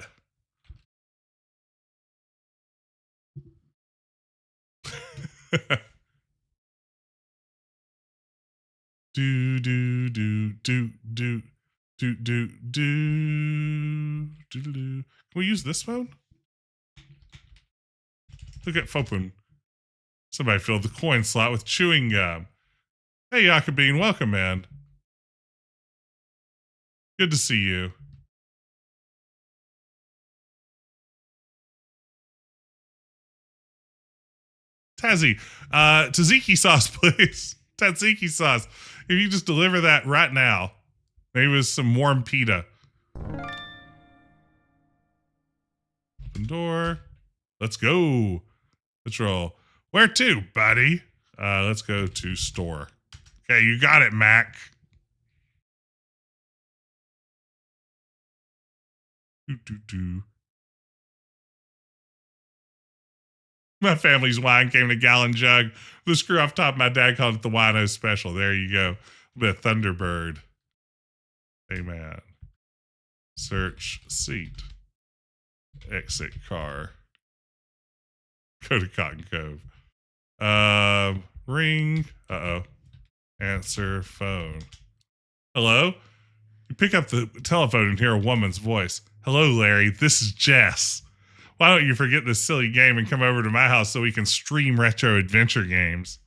do do do do do do do do do do. Can we use this phone? Look at Fopin. Somebody filled the coin slot with chewing gum. Hey, Jakobine, welcome, man. Good to see you. Tazzy, tzatziki sauce, please. Tzatziki sauce. If you just deliver that right now, maybe with some warm pita. Open door. Let's go. Let's roll. Where to, buddy? Let's go to store. Okay, you got it, Mac. Do. My family's wine came in a gallon jug with a screw off top. My dad called it the Wino Special. There you go. A bit of Thunderbird. Amen. Search seat. Exit car. Go to Cotton Cove. Ring. Uh-oh. Answer phone. Hello? You pick up the telephone and hear a woman's voice. Hello, Larry. This is Jess. Why don't you forget this silly game and come over to my house so we can stream retro adventure games?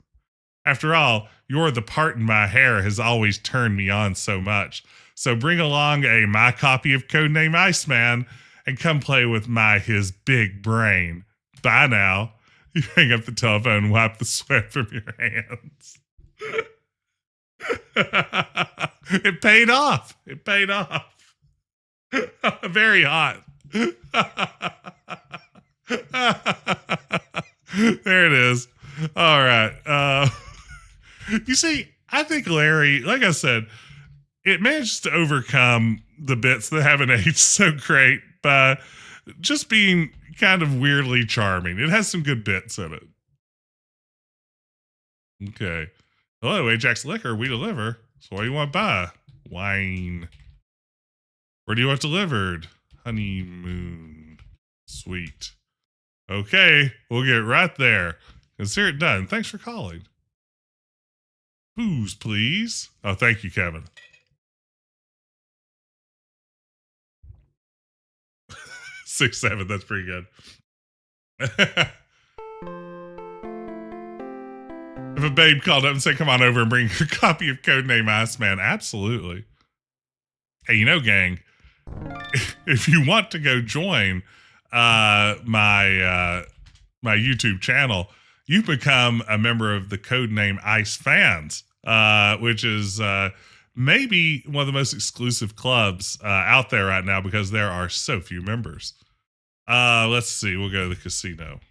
After all, you're the part in my hair has always turned me on so much. So bring along my copy of Codename Iceman and come play with his big brain. Bye now. You hang up the telephone and wipe the sweat from your hands. It paid off. It paid off. Very hot. There it is. All right. You see, I think Larry, like I said, it manages to overcome the bits that haven't aged so great by just being kind of weirdly charming. It has some good bits in it. Okay. Hello, Ajax Liquor. We deliver. So what do you want to buy? Wine. Where do you want delivered? Honeymoon. Sweet. Okay, we'll get right there. Consider it done. Thanks for calling. Booze, please. Oh, thank you, Kevin. 6-7, that's pretty good. If a babe called up and said, come on over and bring your copy of Codename Iceman, absolutely. Hey, gang, if you want to go join my YouTube channel, you become a member of the Codename Ice Fans, which is maybe one of the most exclusive clubs out there right now because there are so few members. Let's see. We'll go to the casino.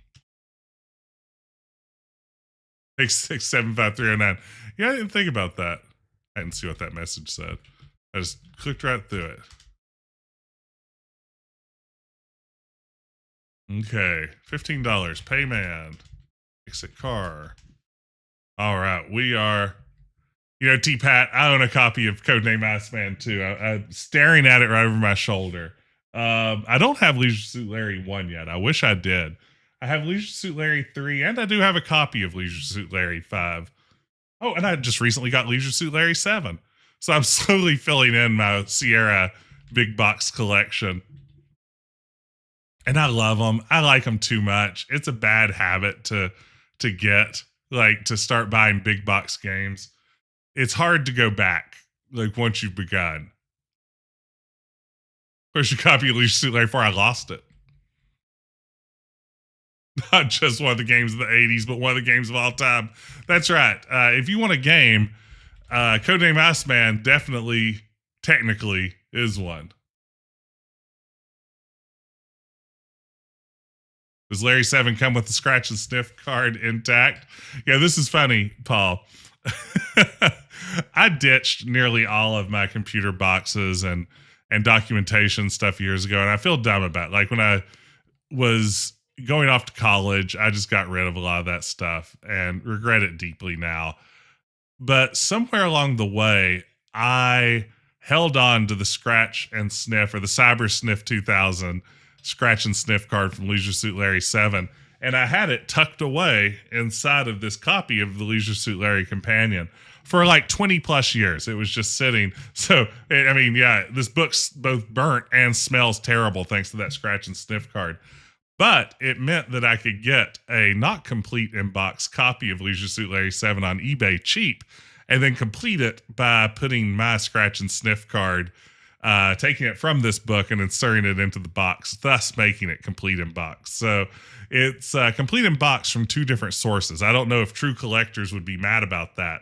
6675309. Yeah, I didn't think about that. I didn't see what that message said. I just clicked right through it. Okay, $15. Payman. Exit car. All right, we are. T-Pat, I own a copy of Codename Iceman too. I'm staring at it right over my shoulder. I don't have Leisure Suit Larry 1 yet. I wish I did. I have Leisure Suit Larry 3, and I do have a copy of Leisure Suit Larry 5. Oh, and I just recently got Leisure Suit Larry 7. So I'm slowly filling in my Sierra big box collection. And I love them. I like them too much. It's a bad habit to get, to start buying big box games. It's hard to go back, once you've begun. Where's your copy of Leisure Suit Larry 4? I lost it. Not just one of the games of the 80s, but one of the games of all time. That's right. If you want a game, Codename Iceman definitely, technically, is one. Does Larry 7 come with the scratch and sniff card intact? Yeah, this is funny, Paul. I ditched nearly all of my computer boxes and documentation stuff years ago, and I feel dumb about it. When I was going off to college, I just got rid of a lot of that stuff and regret it deeply now. But somewhere along the way, I held on to the scratch and sniff, or the Cyber Sniff 2000 scratch and sniff card from Leisure Suit Larry 7, and I had it tucked away inside of this copy of the Leisure Suit Larry Companion for 20 plus years. It was just sitting. So, this book's both burnt and smells terrible thanks to that scratch and sniff card. But it meant that I could get a not complete in-box copy of Leisure Suit Larry 7 on eBay cheap, and then complete it by putting my scratch and sniff card, taking it from this book and inserting it into the box, thus making it complete in box. So it's complete in box from 2 different sources. I don't know if true collectors would be mad about that,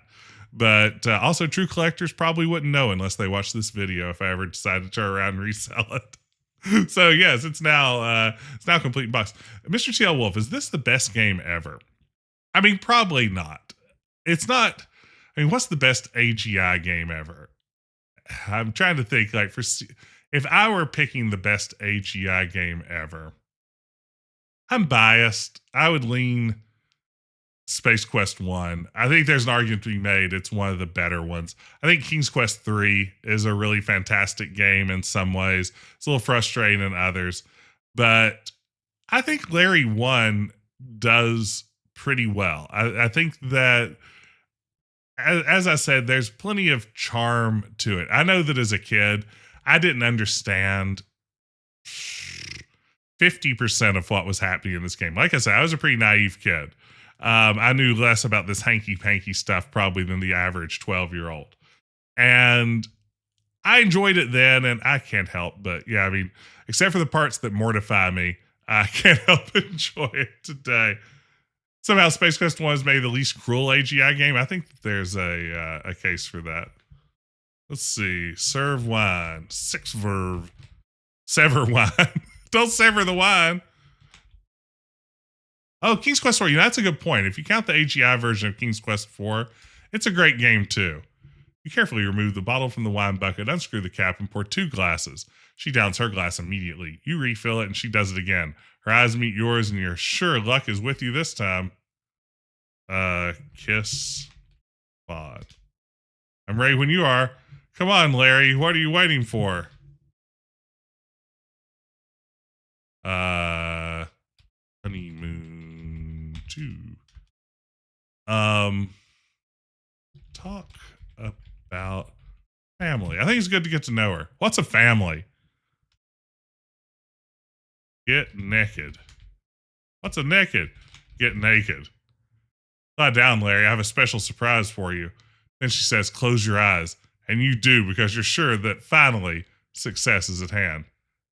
but also true collectors probably wouldn't know unless they watch this video if I ever decided to turn around and resell it. So yes, it's now complete in box. Mr. TL Wolf, is this the best game ever? Probably not. It's not. What's the best AGI game ever? I'm trying to think. If I were picking the best AGI game ever, I'm biased. I would lean Space Quest 1. I think there's an argument to be made. It's one of the better ones. I think King's Quest 3 is a really fantastic game in some ways. It's a little frustrating in others. but I think Larry 1 does pretty well. I think that, as I said, there's plenty of charm to it. I know that as a kid, I didn't understand 50% of what was happening in this game. Like I said, I was a pretty naive kid. I knew less about this hanky panky stuff probably than the average 12-year-old. And I enjoyed it then, and I can't help but, yeah, I mean, except for the parts that mortify me, I can't help but enjoy it today. Somehow Space Quest 1 is maybe the least cruel AGI game. I think that there's a case for that. Let's see. Serve wine. 6 verve. Sever wine. Don't sever the wine. Oh, King's Quest 4. That's a good point. If you count the AGI version of King's Quest 4, it's a great game too. You carefully remove the bottle from the wine bucket, unscrew the cap, and pour 2 glasses. She downs her glass immediately. You refill it, and she does it again. Her eyes meet yours, and you're sure luck is with you this time. Kiss. Bod. I'm ready when you are. Come on, Larry. What are you waiting for? Honeymoon 2. Talk about family. I think it's good to get to know her. What's a family? Get naked. What's a naked? Get naked. Lie down, Larry. I have a special surprise for you. Then she says, close your eyes. And you do, because you're sure that finally success is at hand.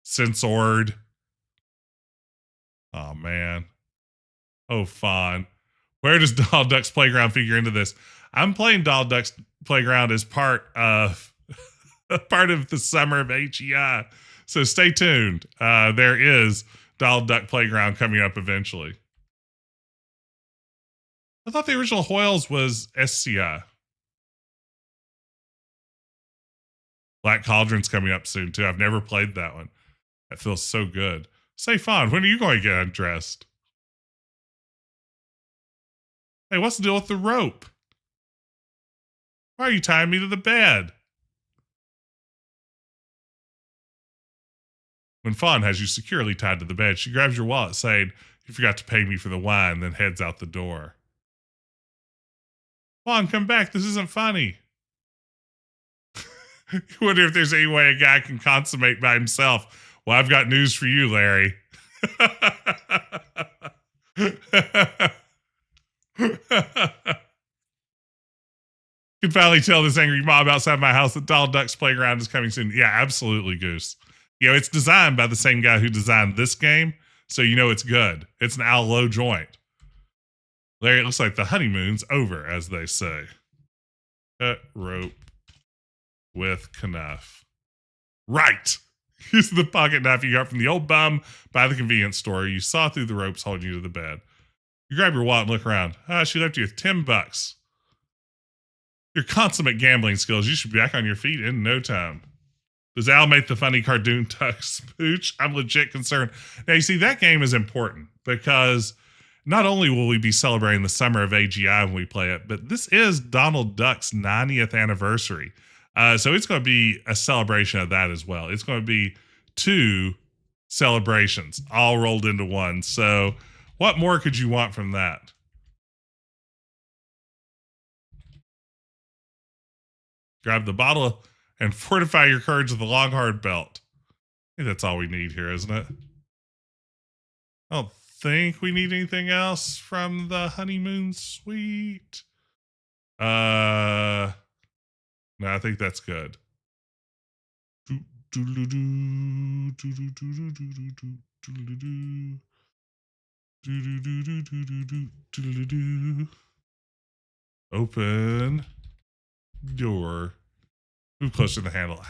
Censored. Oh, man. Oh, Fawn. Where does Donald Duck's Playground figure into this? I'm playing Donald Duck's Playground as part of the summer of AGI. So stay tuned. There is Donald Duck Playground coming up eventually. I thought the original Hoyles was SCI. Black Cauldron's coming up soon too. I've never played that one. That feels so good. Say, Fawn, when are you going to get undressed? Hey, what's the deal with the rope? Why are you tying me to the bed? When Fawn has you securely tied to the bed, she grabs your wallet, saying, you forgot to pay me for the wine, then heads out the door. Fawn, come back. This isn't funny. You wonder if there's any way a guy can consummate by himself. Well, I've got news for you, Larry. You can finally tell this angry mob outside my house that Donald Duck's Playground is coming soon. Yeah, absolutely, Goose. It's designed by the same guy who designed this game, so you know it's good. It's an Al Low joint. Larry, it looks like the honeymoon's over, as they say. Cut rope with knife. Right! Use the pocket knife you got from the old bum by the convenience store. You saw through the ropes holding you to the bed. You grab your wallet and look around. She left you with $10. Your consummate gambling skills, you should be back on your feet in no time. Does Al make the funny cartoon duck spooch? I'm legit concerned. Now, you see, that game is important because not only will we be celebrating the summer of AGI when we play it, but this is Donald Duck's 90th anniversary. So it's going to be a celebration of that as well. It's going to be 2 celebrations all rolled into one. So what more could you want from that? Grab the bottle and fortify your courage with a long, hard belt. I think that's all we need here, isn't it? I don't think we need anything else from the honeymoon suite. No, I think that's good. Open door. Move closer to the handle.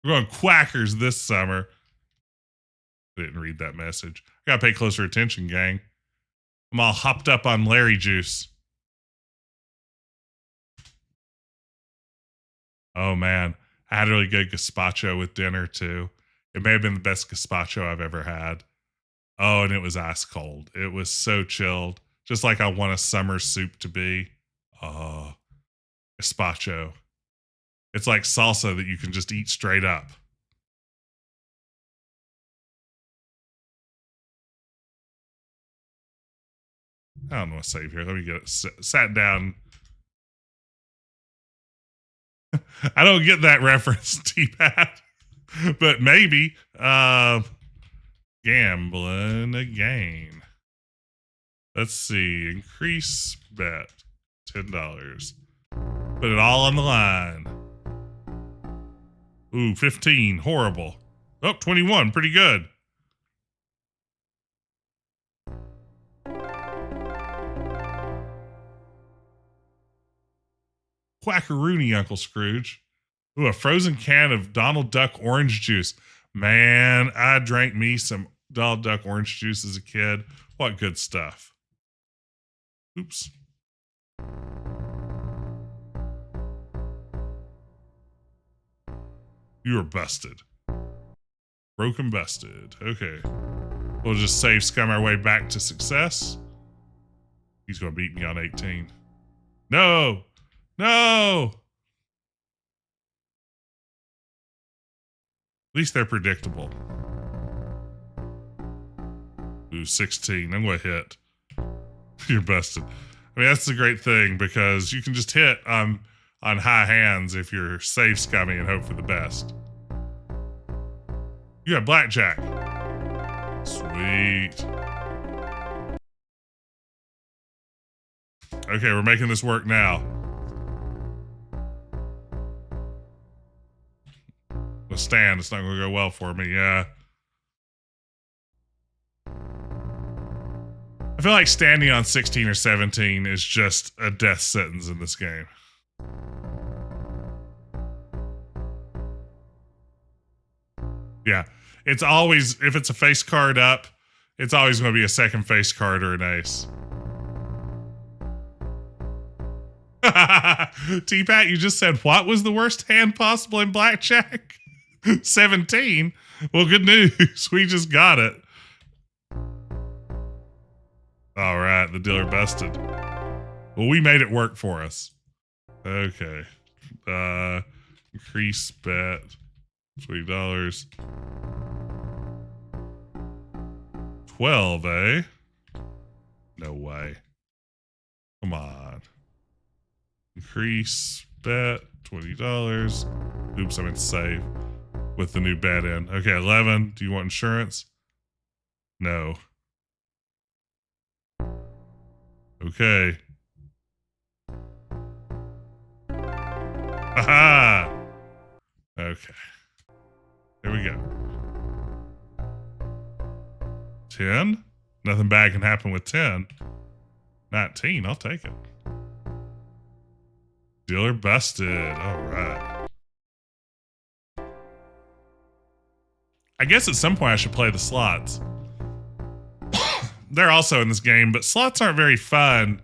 We're going quackers this summer. I didn't read that message. I gotta pay closer attention, gang. I'm all hopped up on Larry juice. Oh man, I had a really good gazpacho with dinner too. It may have been the best gazpacho I've ever had. Oh, and it was ice cold. It was so chilled, just like I want a summer soup to be. Oh, gazpacho. It's like salsa that you can just eat straight up. I don't want to save here. Let me get it sat down. I don't get that reference, T-Pat. But maybe. Gambling again. Let's see. Increase bet. $10. Put it all on the line. Ooh, 15. Horrible. Oh, 21. Pretty good. Quackaroony, Uncle Scrooge. Ooh, a frozen can of Donald Duck orange juice. Man, I drank me some Donald Duck orange juice as a kid. What good stuff. Oops. You are busted. Broken busted. Okay. We'll just save scum our way back to success. He's going to beat me on 18. No! No! At least they're predictable. Ooh, 16. I'm going to hit. You're busted. I mean, that's the great thing because you can just hit on high hands if you're safe scummy and hope for the best. You have blackjack. Sweet. Okay, we're making this work now. The stand, it's not going to go well for me, yeah. I feel like standing on 16 or 17 is just a death sentence in this game. Yeah, it's always, if it's a face card up, it's always going to be a second face card or an ace. T-Pat, you just said what was the worst hand possible in blackjack? 17? Well, good news. We just got it. All right, the dealer busted. Well, we made it work for us. Okay. Increase bet. $20. 12, eh? No way. Come on. Increase bet. $20. Oops, I'm in save with the new bet in. Okay, 11. Do you want insurance? No. Okay. Aha! Okay. Here we go. 10? Nothing bad can happen with 10. 19, I'll take it. Dealer busted. All right. I guess at some point I should play the slots. They're also in this game, but slots aren't very fun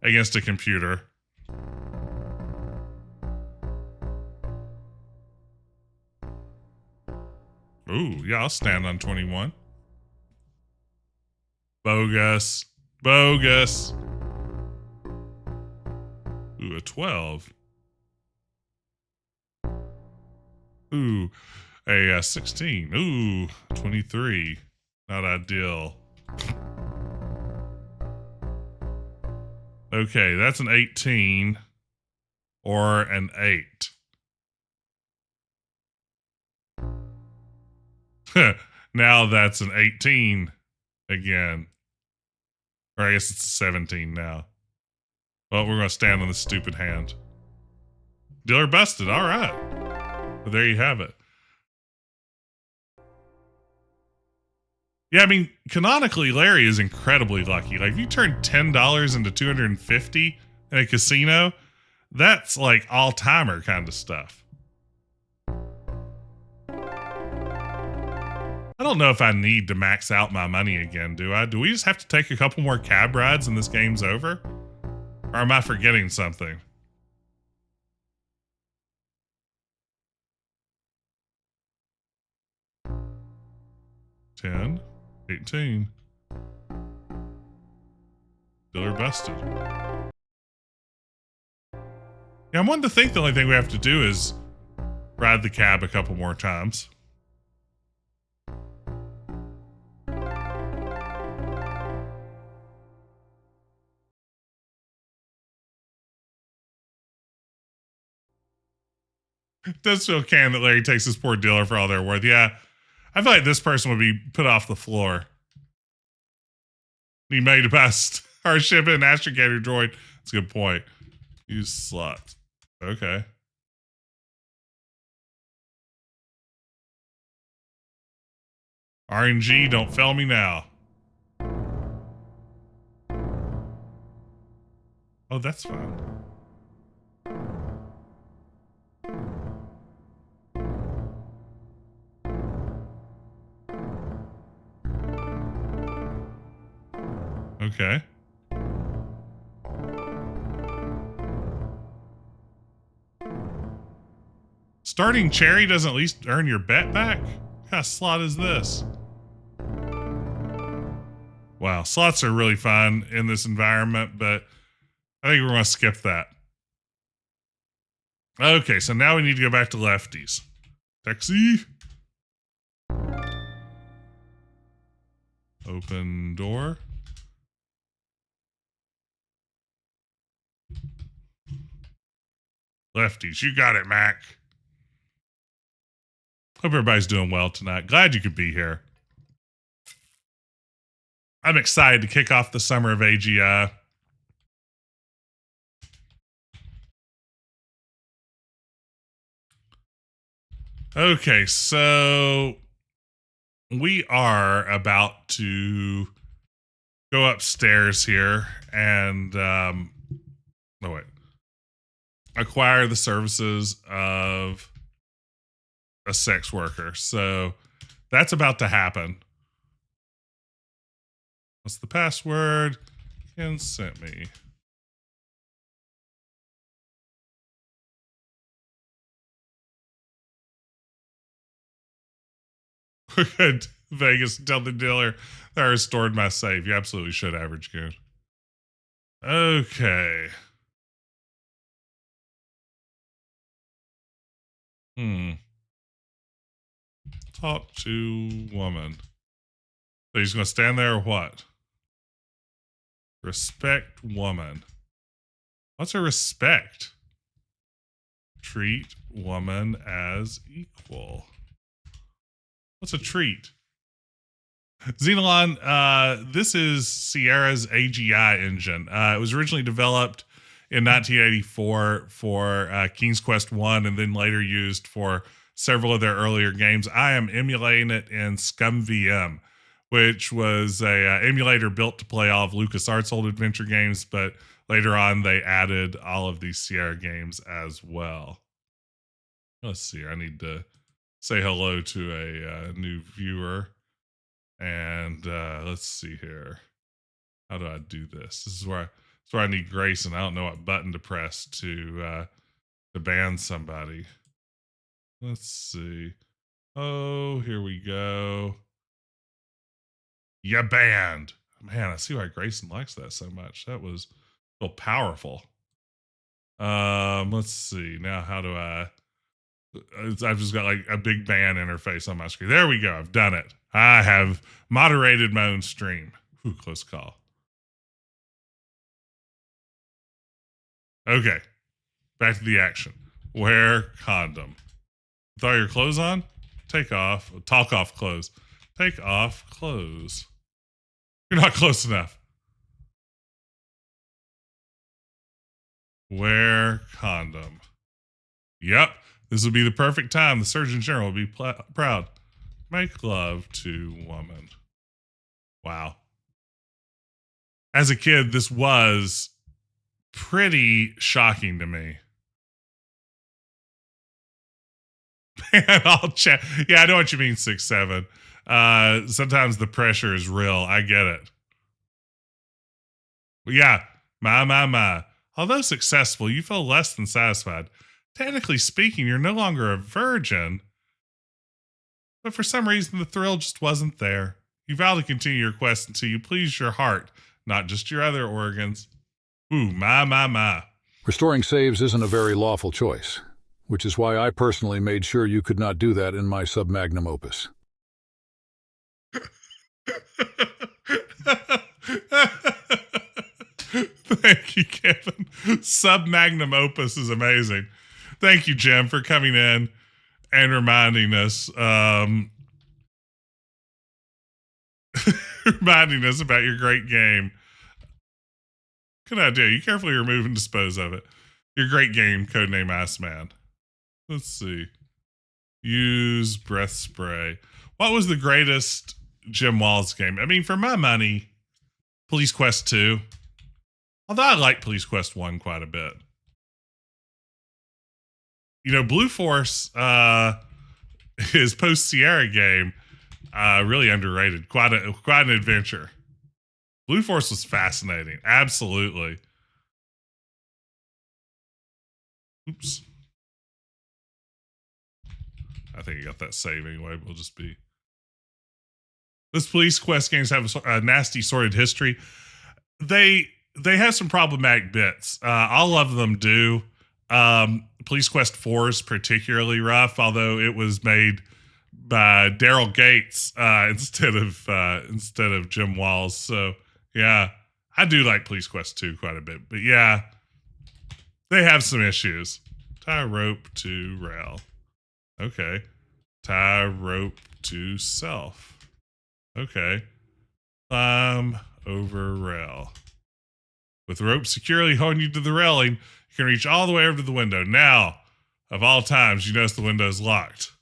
against a computer. Ooh, yeah, I'll stand on 21. Bogus. Bogus. Ooh, a 12. Ooh, a 16. Ooh, 23. Not ideal. Okay, that's an 18 or an 8. Now that's an 18 again. Or I guess it's a 17 now. Well, we're going to stand on this stupid hand. Dealer busted. All right. Well, there you have it. Yeah, I mean, canonically, Larry is incredibly lucky. Like, if you turn $10 into $250 in a casino, that's like all-timer kind of stuff. I don't know if I need to max out my money again, do I? Do we just have to take a couple more cab rides and this game's over? Or am I forgetting something? $10, $18. Dealer busted. Yeah, I'm wanting to think the only thing we have to do is ride the cab a couple more times. It does feel canned that Larry takes this poor dealer for all they're worth. Yeah. I feel like this person would be put off the floor. He made it past our ship in astrogator droid. That's a good point. Use slots. Okay. RNG, don't fail me now. Oh, that's fun. Okay. Starting cherry doesn't at least earn your bet back? What kind of slot is this? Wow, slots are really fun in this environment, but I think we're going to skip that. Okay, so now we need to go back to Lefty's. Taxi. Open door. Lefty's, you got it, Mac. Hope everybody's doing well tonight. Glad you could be here. I'm excited to kick off the summer of EGA. Okay, so we are about to go upstairs here and acquire the services of a sex worker. So that's about to happen. What's the password? Consent me. We're good. Vegas, tell the dealer that I restored my save. You absolutely should, average goon. Okay. Talk to woman. So he's going to stand there or what? Respect woman. What's a respect? Treat woman as equal. What's a treat? Xenolon, this is Sierra's AGI engine. It was originally developed in 1984 for King's Quest 1 and then later used for several of their earlier games. I am emulating it in ScumVM, which was a emulator built to play all of LucasArts' old adventure games, but later on they added all of these Sierra games as well. Let's see. I need to say hello to a new viewer. And let's see here. How do I do this? This is where I need grace, and I don't know what button to press to ban somebody. Let's see. Oh, here we go. You banned. Man, I see why Grayson likes that so much. That was so powerful. Let's see. Now how do I've just got like a big ban interface on my screen. There we go. I've done it. I have moderated my own stream. Ooh, close call. Okay. Back to the action. Wear condom. With all your clothes on, take off. Talk off clothes. Take off clothes. You're not close enough. Wear condom. Yep. This will be the perfect time. The Surgeon General will be proud. Make love to woman. Wow. As a kid, this was pretty shocking to me. I'll check. Yeah, I know what you mean, 6'7". Sometimes the pressure is real. I get it. But yeah, my. Although successful, you feel less than satisfied. Technically speaking, you're no longer a virgin. But for some reason, the thrill just wasn't there. You vow to continue your quest until you please your heart, not just your other organs. Ooh, my. Restoring saves isn't a very lawful choice, which is why I personally made sure you could not do that in my submagnum opus. Thank you, Kevin. Submagnum opus is amazing. Thank you, Jim, for coming in and reminding us. Reminding us about your great game. Good idea. You carefully remove and dispose of it. Your great game, codename Iceman. Let's see. Use breath spray. What was the greatest Jim Walls game? I mean, for my money, Police Quest 2. Although I like Police Quest 1 quite a bit. You know, Blue Force, his post-Sierra game, really underrated. Quite an adventure. Blue Force was fascinating. Absolutely. Oops. I think I got that save anyway. We'll just be. Those Police Quest games have a nasty sordid history. They have some problematic bits. All of them do. Police Quest 4 is particularly rough, although it was made by Daryl Gates instead of Jim Walls. So yeah, I do like Police Quest 2 quite a bit, but yeah, they have some issues. Tie rope to rail. Okay. Tie rope to self. Okay. Climb over rail. With rope securely holding you to the railing, you can reach all the way over to the window. Now, of all times, you notice the window is locked.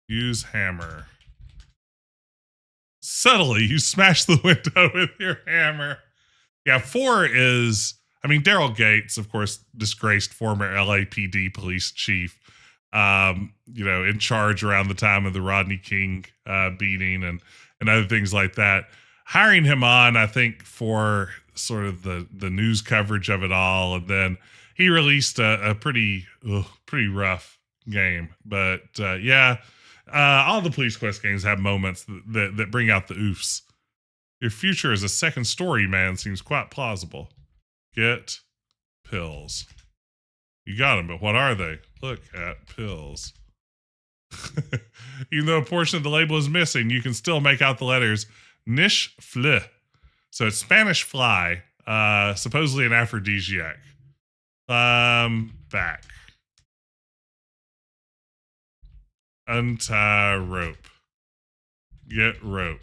Use hammer. Subtly, you smash the window with your hammer. Yeah, 4 is, I mean, Daryl Gates, of course, disgraced former LAPD police chief, you know, in charge around the time of the Rodney King beating and other things like that. Hiring him on, I think, for sort of the news coverage of it all, and then he released a pretty rough game. But yeah, all the Police Quest games have moments that bring out the oofs. Your future as a second story man seems quite plausible. Get pills. You got them, but what are they? Look at pills. Even though a portion of the label is missing, you can still make out the letters Niche Fle. So it's Spanish fly, supposedly an aphrodisiac. Back. Untie rope. Get rope.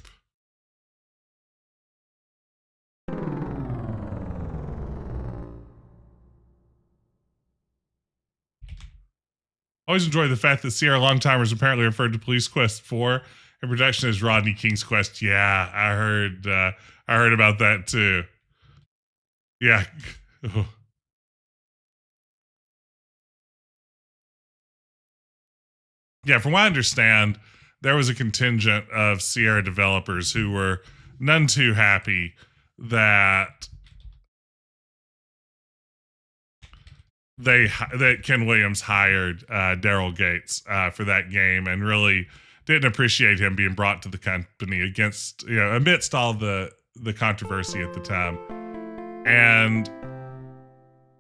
Always enjoy the fact that Sierra Longtimers apparently referred to Police Quest 4 in production as Rodney King's Quest. Yeah, I heard about that too. Yeah. Yeah, from what I understand, there was a contingent of Sierra developers who were none too happy that that Ken Williams hired Daryl Gates for that game, and really didn't appreciate him being brought to the company against, you know, amidst all the controversy at the time. And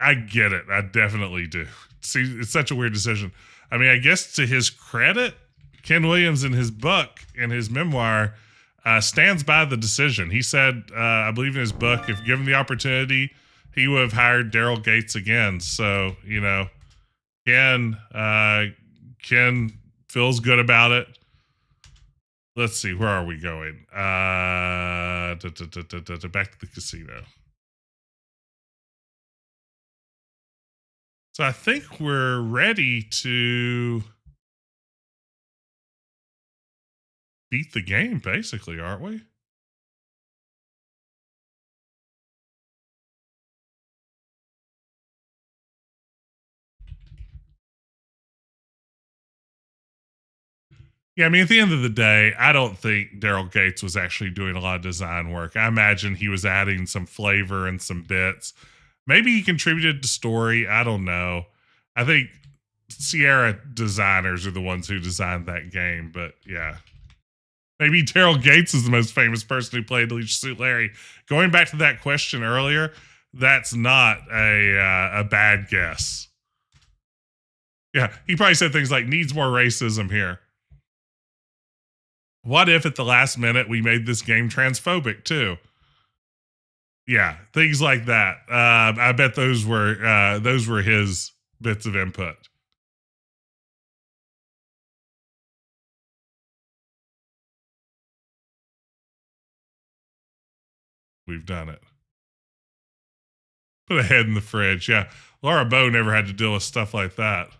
I get it. I definitely do. See, it's such a weird decision. I mean, I guess to his credit, Ken Williams in his book, in his memoir, stands by the decision. He said, I believe in his book, if given the opportunity, he would have hired Daryl Gates again. So, you know, Ken feels good about it. Let's see, where are we going? Back to the casino. So I think we're ready to beat the game, basically, aren't we? Yeah, I mean, at the end of the day, I don't think Daryl Gates was actually doing a lot of design work. I imagine he was adding some flavor and some bits. Maybe he contributed to story. I don't know. I think Sierra designers are the ones who designed that game. But yeah, maybe Daryl Gates is the most famous person who played Leisure Suit Larry. Going back to that question earlier, that's not a bad guess. Yeah, he probably said things like, needs more racism here. What if at the last minute we made this game transphobic too? Yeah, things like that. I bet those were his bits of input. We've done it. Put a head in the fridge. Yeah, Laura Bow never had to deal with stuff like that.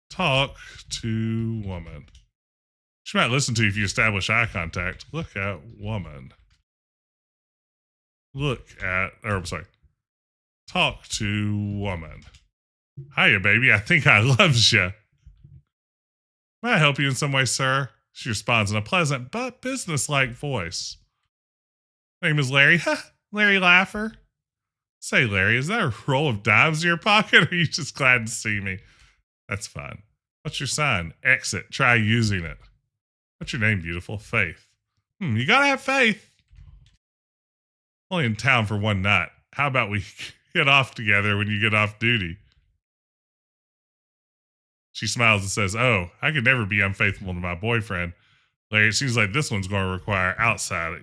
Talk to woman. She might listen to you if you establish eye contact. Look at woman. Talk to woman. Hiya, baby. I think I loves you. May I help you in some way, sir? She responds in a pleasant but businesslike voice. My name is Larry. Larry Laffer. Say, Larry, is that a roll of dimes in your pocket, or are you just glad to see me? That's fine. What's your sign? Exit. Try using it. What's your name, beautiful? Faith. You gotta have faith. Only in town for one night. How about we get off together when you get off duty? She smiles and says, oh, I could never be unfaithful to my boyfriend. Larry, it seems like this one's going to require outside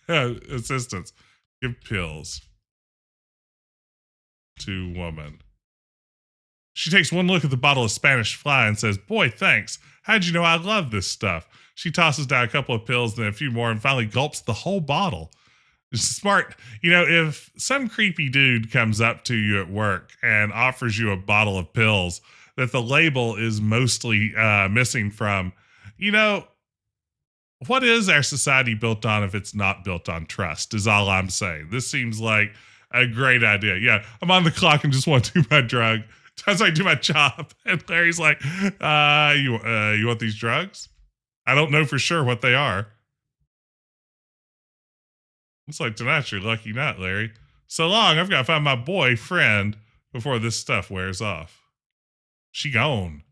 assistance. Give pills to woman. She takes one look at the bottle of Spanish Fly and says, boy, thanks. How'd you know I love this stuff? She tosses down a couple of pills, then a few more, and finally gulps the whole bottle. It's smart. You know, if some creepy dude comes up to you at work and offers you a bottle of pills that the label is mostly missing from, you know, what is our society built on if it's not built on trust, is all I'm saying. This seems like a great idea. Yeah, I'm on the clock and just want to do my drug. As I do my job. And Larry's like, you want these drugs? I don't know for sure what they are. Looks like tonight's your lucky night, Larry. So long, I've got to find my boyfriend before this stuff wears off. She gone.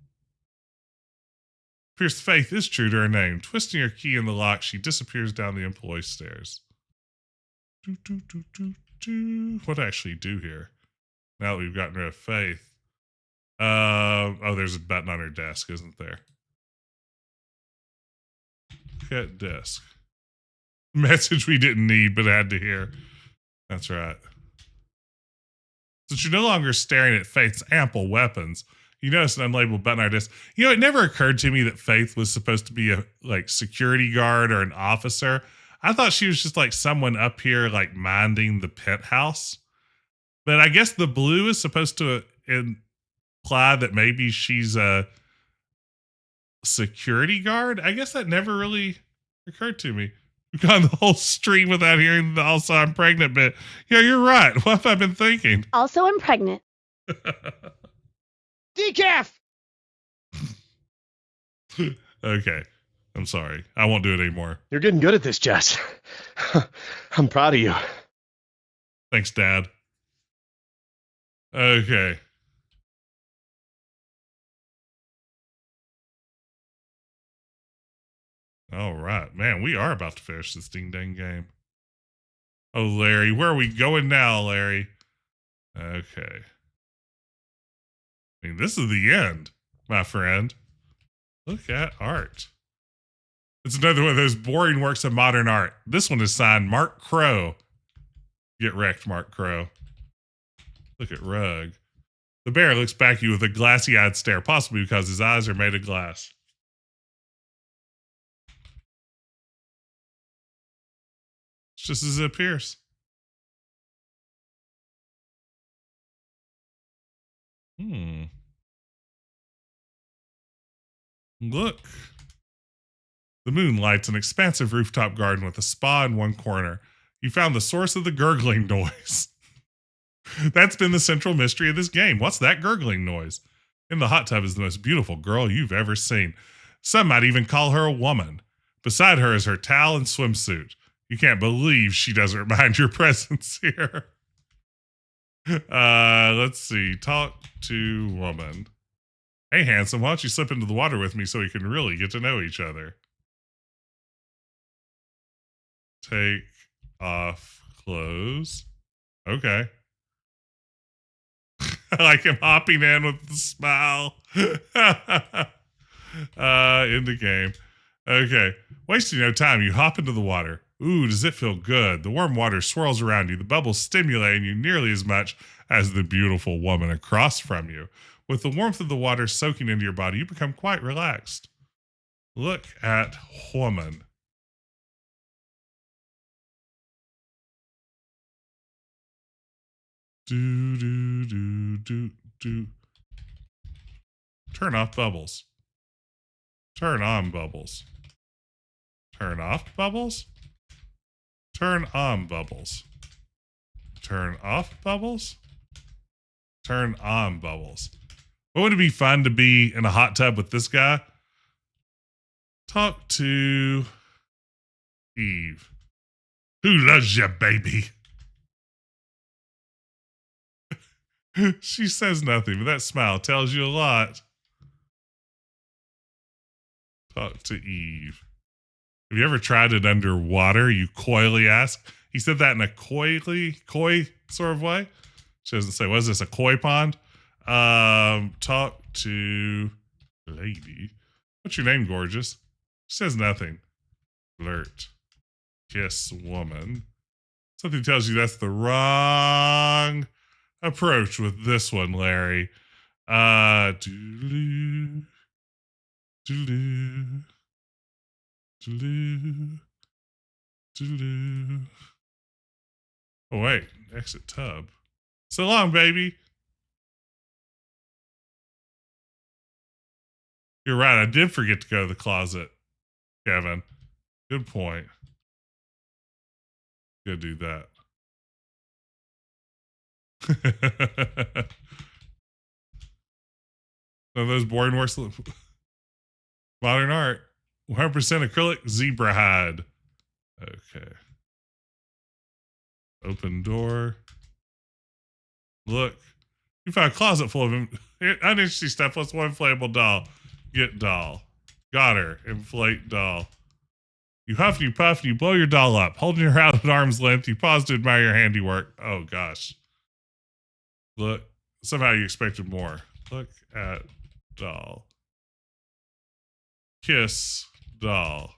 Pierce Faith is true to her name. Twisting her key in the lock, she disappears down the employee stairs. What do I actually do here? Now that we've gotten rid of Faith. Oh, there's a button on her desk, isn't there? Cut desk. Message we didn't need but had to hear. That's right. Since you're no longer staring at Faith's ample weapons, you notice an unlabeled button on her desk. You know, it never occurred to me that Faith was supposed to be a security guard or an officer. I thought she was just like someone up here like minding the penthouse. But I guess the blue is supposed to imply that maybe she's a security guard. I guess that never really occurred to me. We've gone the whole stream without hearing the also I'm pregnant bit. Yeah, you're right. What have I been thinking? Also, I'm pregnant. Decaf! Okay. I'm sorry. I won't do it anymore. You're getting good at this, Jess. I'm proud of you. Thanks, Dad. Okay. All right. Man, we are about to finish this ding-dang game. Oh, Larry. Where are we going now, Larry? Okay. I mean, this is the end, my friend. Look at art. It's another one of those boring works of modern art. This one is signed Mark Crow. Get wrecked, Mark Crow. Look at Rug. The bear looks back at you with a glassy-eyed stare, possibly because his eyes are made of glass. It's just as it appears. Look. The moon lights an expansive rooftop garden with a spa in one corner. You found the source of the gurgling noise. That's been the central mystery of this game. What's that gurgling noise? In the hot tub is the most beautiful girl you've ever seen. Some might even call her a woman. Beside her is her towel and swimsuit. You can't believe she doesn't mind your presence here. Let's see. Talk to woman. Hey, handsome, why don't you slip into the water with me so we can really get to know each other? Take off clothes. Okay. I like him hopping in with the smile. In the game. Okay. Wasting no time, you hop into the water. Ooh, does it feel good? The warm water swirls around you, the bubbles stimulating you nearly as much as the beautiful woman across from you. With the warmth of the water soaking into your body, you become quite relaxed. Look at woman. Do, do, do, do, do. Turn off bubbles. Turn on bubbles. Turn off bubbles. Turn on bubbles. Turn off bubbles. Turn on bubbles. Wouldn't it be fun to be in a hot tub with this guy? Talk to Eve. Who loves you, baby? She says nothing, but that smile tells you a lot. Talk to Eve. Have you ever tried it underwater? You coyly ask. He said that in a coy sort of way. She doesn't say, what is this, a koi pond? Talk to lady. What's your name, gorgeous? She says nothing. Flirt. Kiss woman. Something tells you that's the wrong approach with this one, Larry. Doodaloo. Doodaloo. Doodaloo. Doodaloo. Oh, wait. Exit tub. So long, baby. You're right. I did forget to go to the closet, Kevin. Good point. Go do that. So those boring works. Modern art. 100% acrylic zebra hide. Okay. Open door. Look. You found a closet full of uninteresting stuff. Let's one inflatable doll. Get doll. Got her. Inflate doll. You huff and you puff and you blow your doll up. Holding her out at arm's length, you pause to admire your handiwork. Oh, gosh. Look. Somehow you expected more. Look at doll. Kiss doll.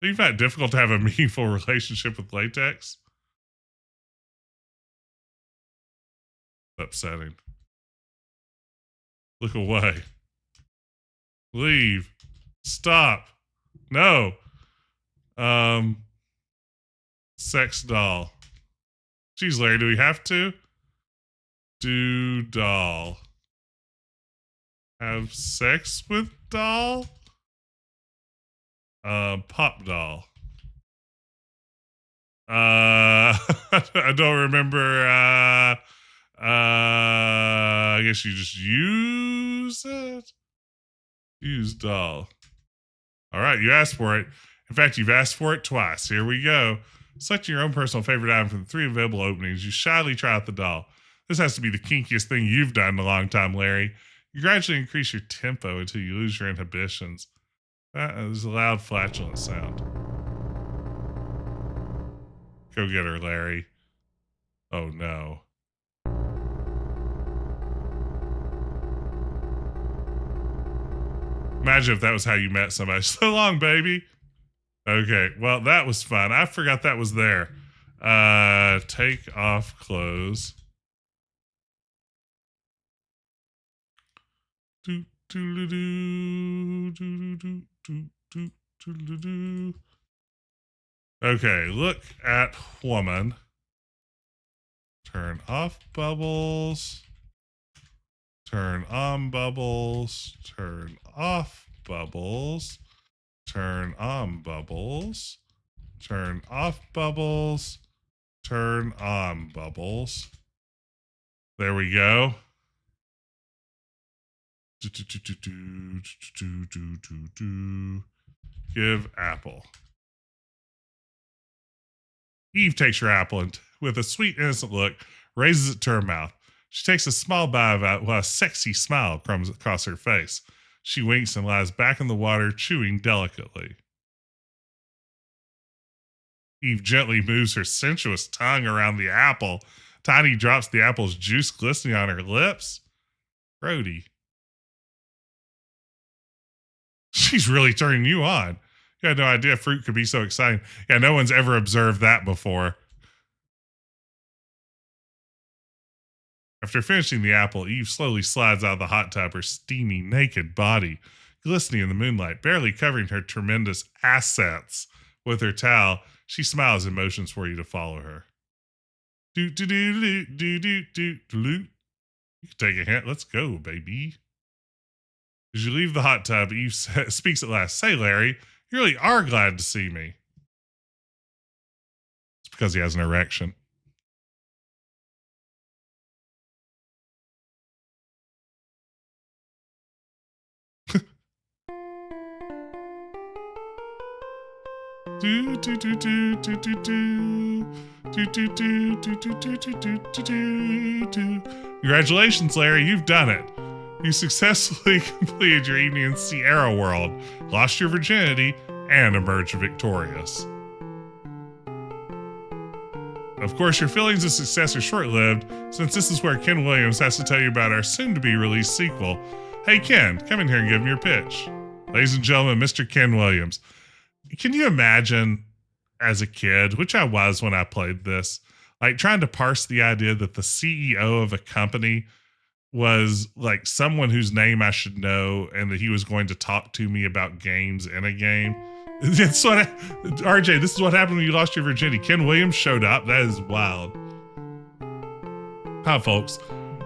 Do you find it difficult to have a meaningful relationship with latex? Upsetting. Look away. Leave. Stop. No. Sex doll. Geez, Larry, do we have to? Do doll. Have sex with doll? Pop doll. I don't remember. I guess you just use it. Use doll. All right, you asked for it. In fact, you've asked for it twice. Here we go. Select your own personal favorite item from the 3 available openings. You shyly try out the doll. This has to be the kinkiest thing you've done in a long time, Larry. You gradually increase your tempo until you lose your inhibitions. That is a loud flatulent sound. Go get her, Larry. Oh, no. Imagine if that was how you met somebody. So long, baby. Okay, well, that was fun. I forgot that was there. Take off clothes. Do do do do do do do do do. Okay, look at woman. Turn off bubbles. Turn on bubbles. Turn off bubbles. Turn on bubbles. Turn off bubbles. Turn on bubbles. There we go. Give apple. Eve takes her apple and, with a sweet, innocent look, raises it to her mouth. She takes a small bite of it while a sexy smile comes across her face. She winks and lies back in the water, chewing delicately. Eve gently moves her sensuous tongue around the apple. Tiny drops the apple's juice glistening on her lips. Brody. She's really turning you on. You had no idea fruit could be so exciting. Yeah, no one's ever observed that before. After finishing the apple, Eve slowly slides out of the hot tub, her steamy, naked body glistening in the moonlight, barely covering her tremendous assets with her towel. She smiles and motions for you to follow her. Do do do do do do do. You can take a hint. Let's go, baby. As you leave the hot tub, Eve speaks at last. Say, Larry, you really are glad to see me. It's because he has an erection. Congratulations, Larry, you've done it. You successfully completed your evening in Sierra World, lost your virginity, and emerged victorious. Of course, your feelings of success are short-lived, since this is where Ken Williams has to tell you about our soon-to-be-released sequel. Hey, Ken, come in here and give me your pitch. Ladies and gentlemen, Mr. Ken Williams. Can you imagine, as a kid, which I was when I played this, like trying to parse the idea that the CEO of a company was like someone whose name I should know and that he was going to talk to me about games in a game? That's what RJ, this is what happened when you lost your virginity. Ken Williams showed up. That is wild. Hi, folks.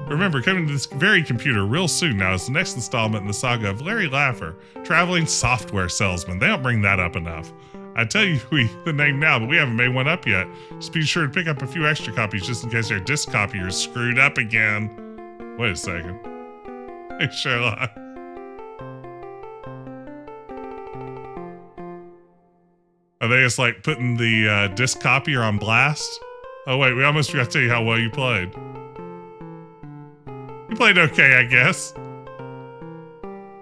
Remember, coming to this very computer real soon now is the next installment in the saga of Larry Laffer, traveling software salesman. They don't bring that up enough. I tell you the name now, but we haven't made one up yet. Just be sure to pick up a few extra copies just in case our disc copier is screwed up again. Wait a second. Hey, Sherlock. Are they just like putting the disc copier on blast? Oh wait, we almost forgot to tell you how well you played. You played okay, I guess.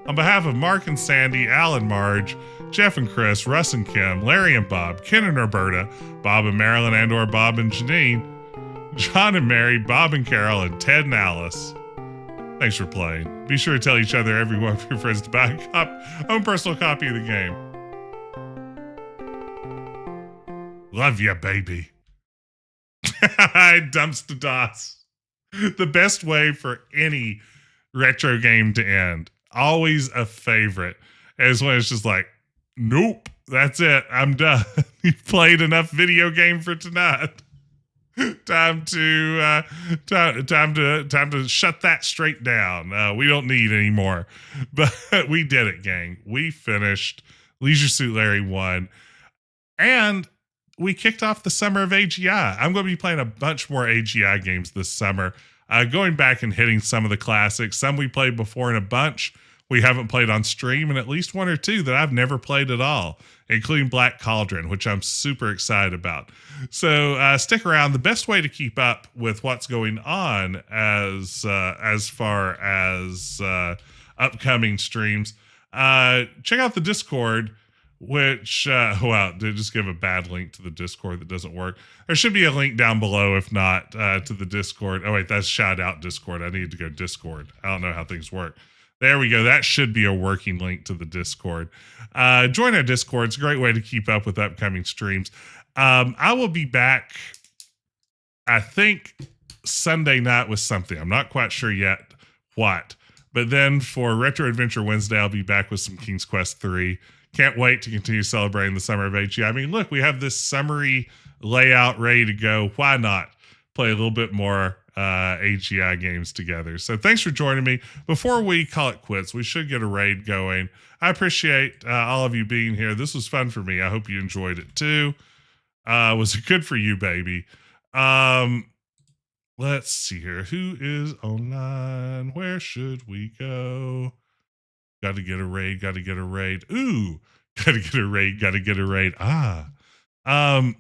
On behalf of Mark and Sandy, Al and Marge, Jeff and Chris, Russ and Kim, Larry and Bob, Ken and Roberta, Bob and Marilyn and/or Bob and Janine, John and Mary, Bob and Carol, and Ted and Alice. Thanks for playing. Be sure to tell each other, every one of your friends, to buy a own personal copy of the game. Love ya, baby. Dumpster DOS. The best way for any retro game to end. Always a favorite. Is when it's just like, nope, that's it. I'm done. You've played enough video game for tonight. Time to shut that straight down. We don't need any more. But we did it, gang. We finished Leisure Suit Larry 1. And we kicked off the summer of AGI. I'm going to be playing a bunch more AGI games this summer. Going back and hitting some of the classics. Some we played before and a bunch we haven't played on stream, and at least one or two that I've never played at all, including Black Cauldron, which I'm super excited about. So stick around. The best way to keep up with what's going on as far as upcoming streams, check out the Discord, which, wow, they just give a bad link to the Discord that doesn't work. There should be a link down below, if not, to the Discord. Oh, wait, that's shout out Discord. I need to go Discord. I don't know how things work. There we go. That should be a working link to the Discord. Join our Discord. It's a great way to keep up with upcoming streams. I will be back, I think, Sunday night with something. I'm not quite sure yet what. But then for Retro Adventure Wednesday, I'll be back with some King's Quest 3. Can't wait to continue celebrating the summer of AGI. I mean, look, we have this summery layout ready to go. Why not play a little bit more AGI games together? So thanks for joining me. Before we call it quits, we should get a raid going. I appreciate all of you being here. This was fun for me. I hope you enjoyed it too. Was it good for you, baby? Let's see here. Who is online? Where should we go? Got to get a raid. Got to get a raid. Ooh, got to get a raid. Got to get a raid.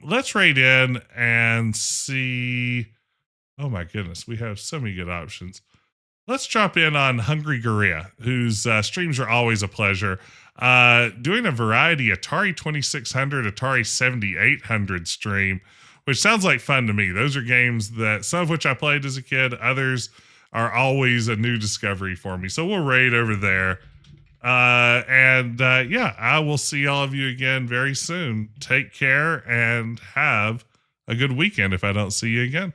Let's raid in and see. Oh my goodness, we have so many good options. Let's drop in on Hungry Gorilla, whose streams are always a pleasure. Doing a variety Atari 2600, Atari 7800 stream, which sounds like fun to me. Those are games that some of which I played as a kid. Others are always a new discovery for me. So we'll raid over there. Yeah, I will see all of you again very soon. Take care and have a good weekend if I don't see you again.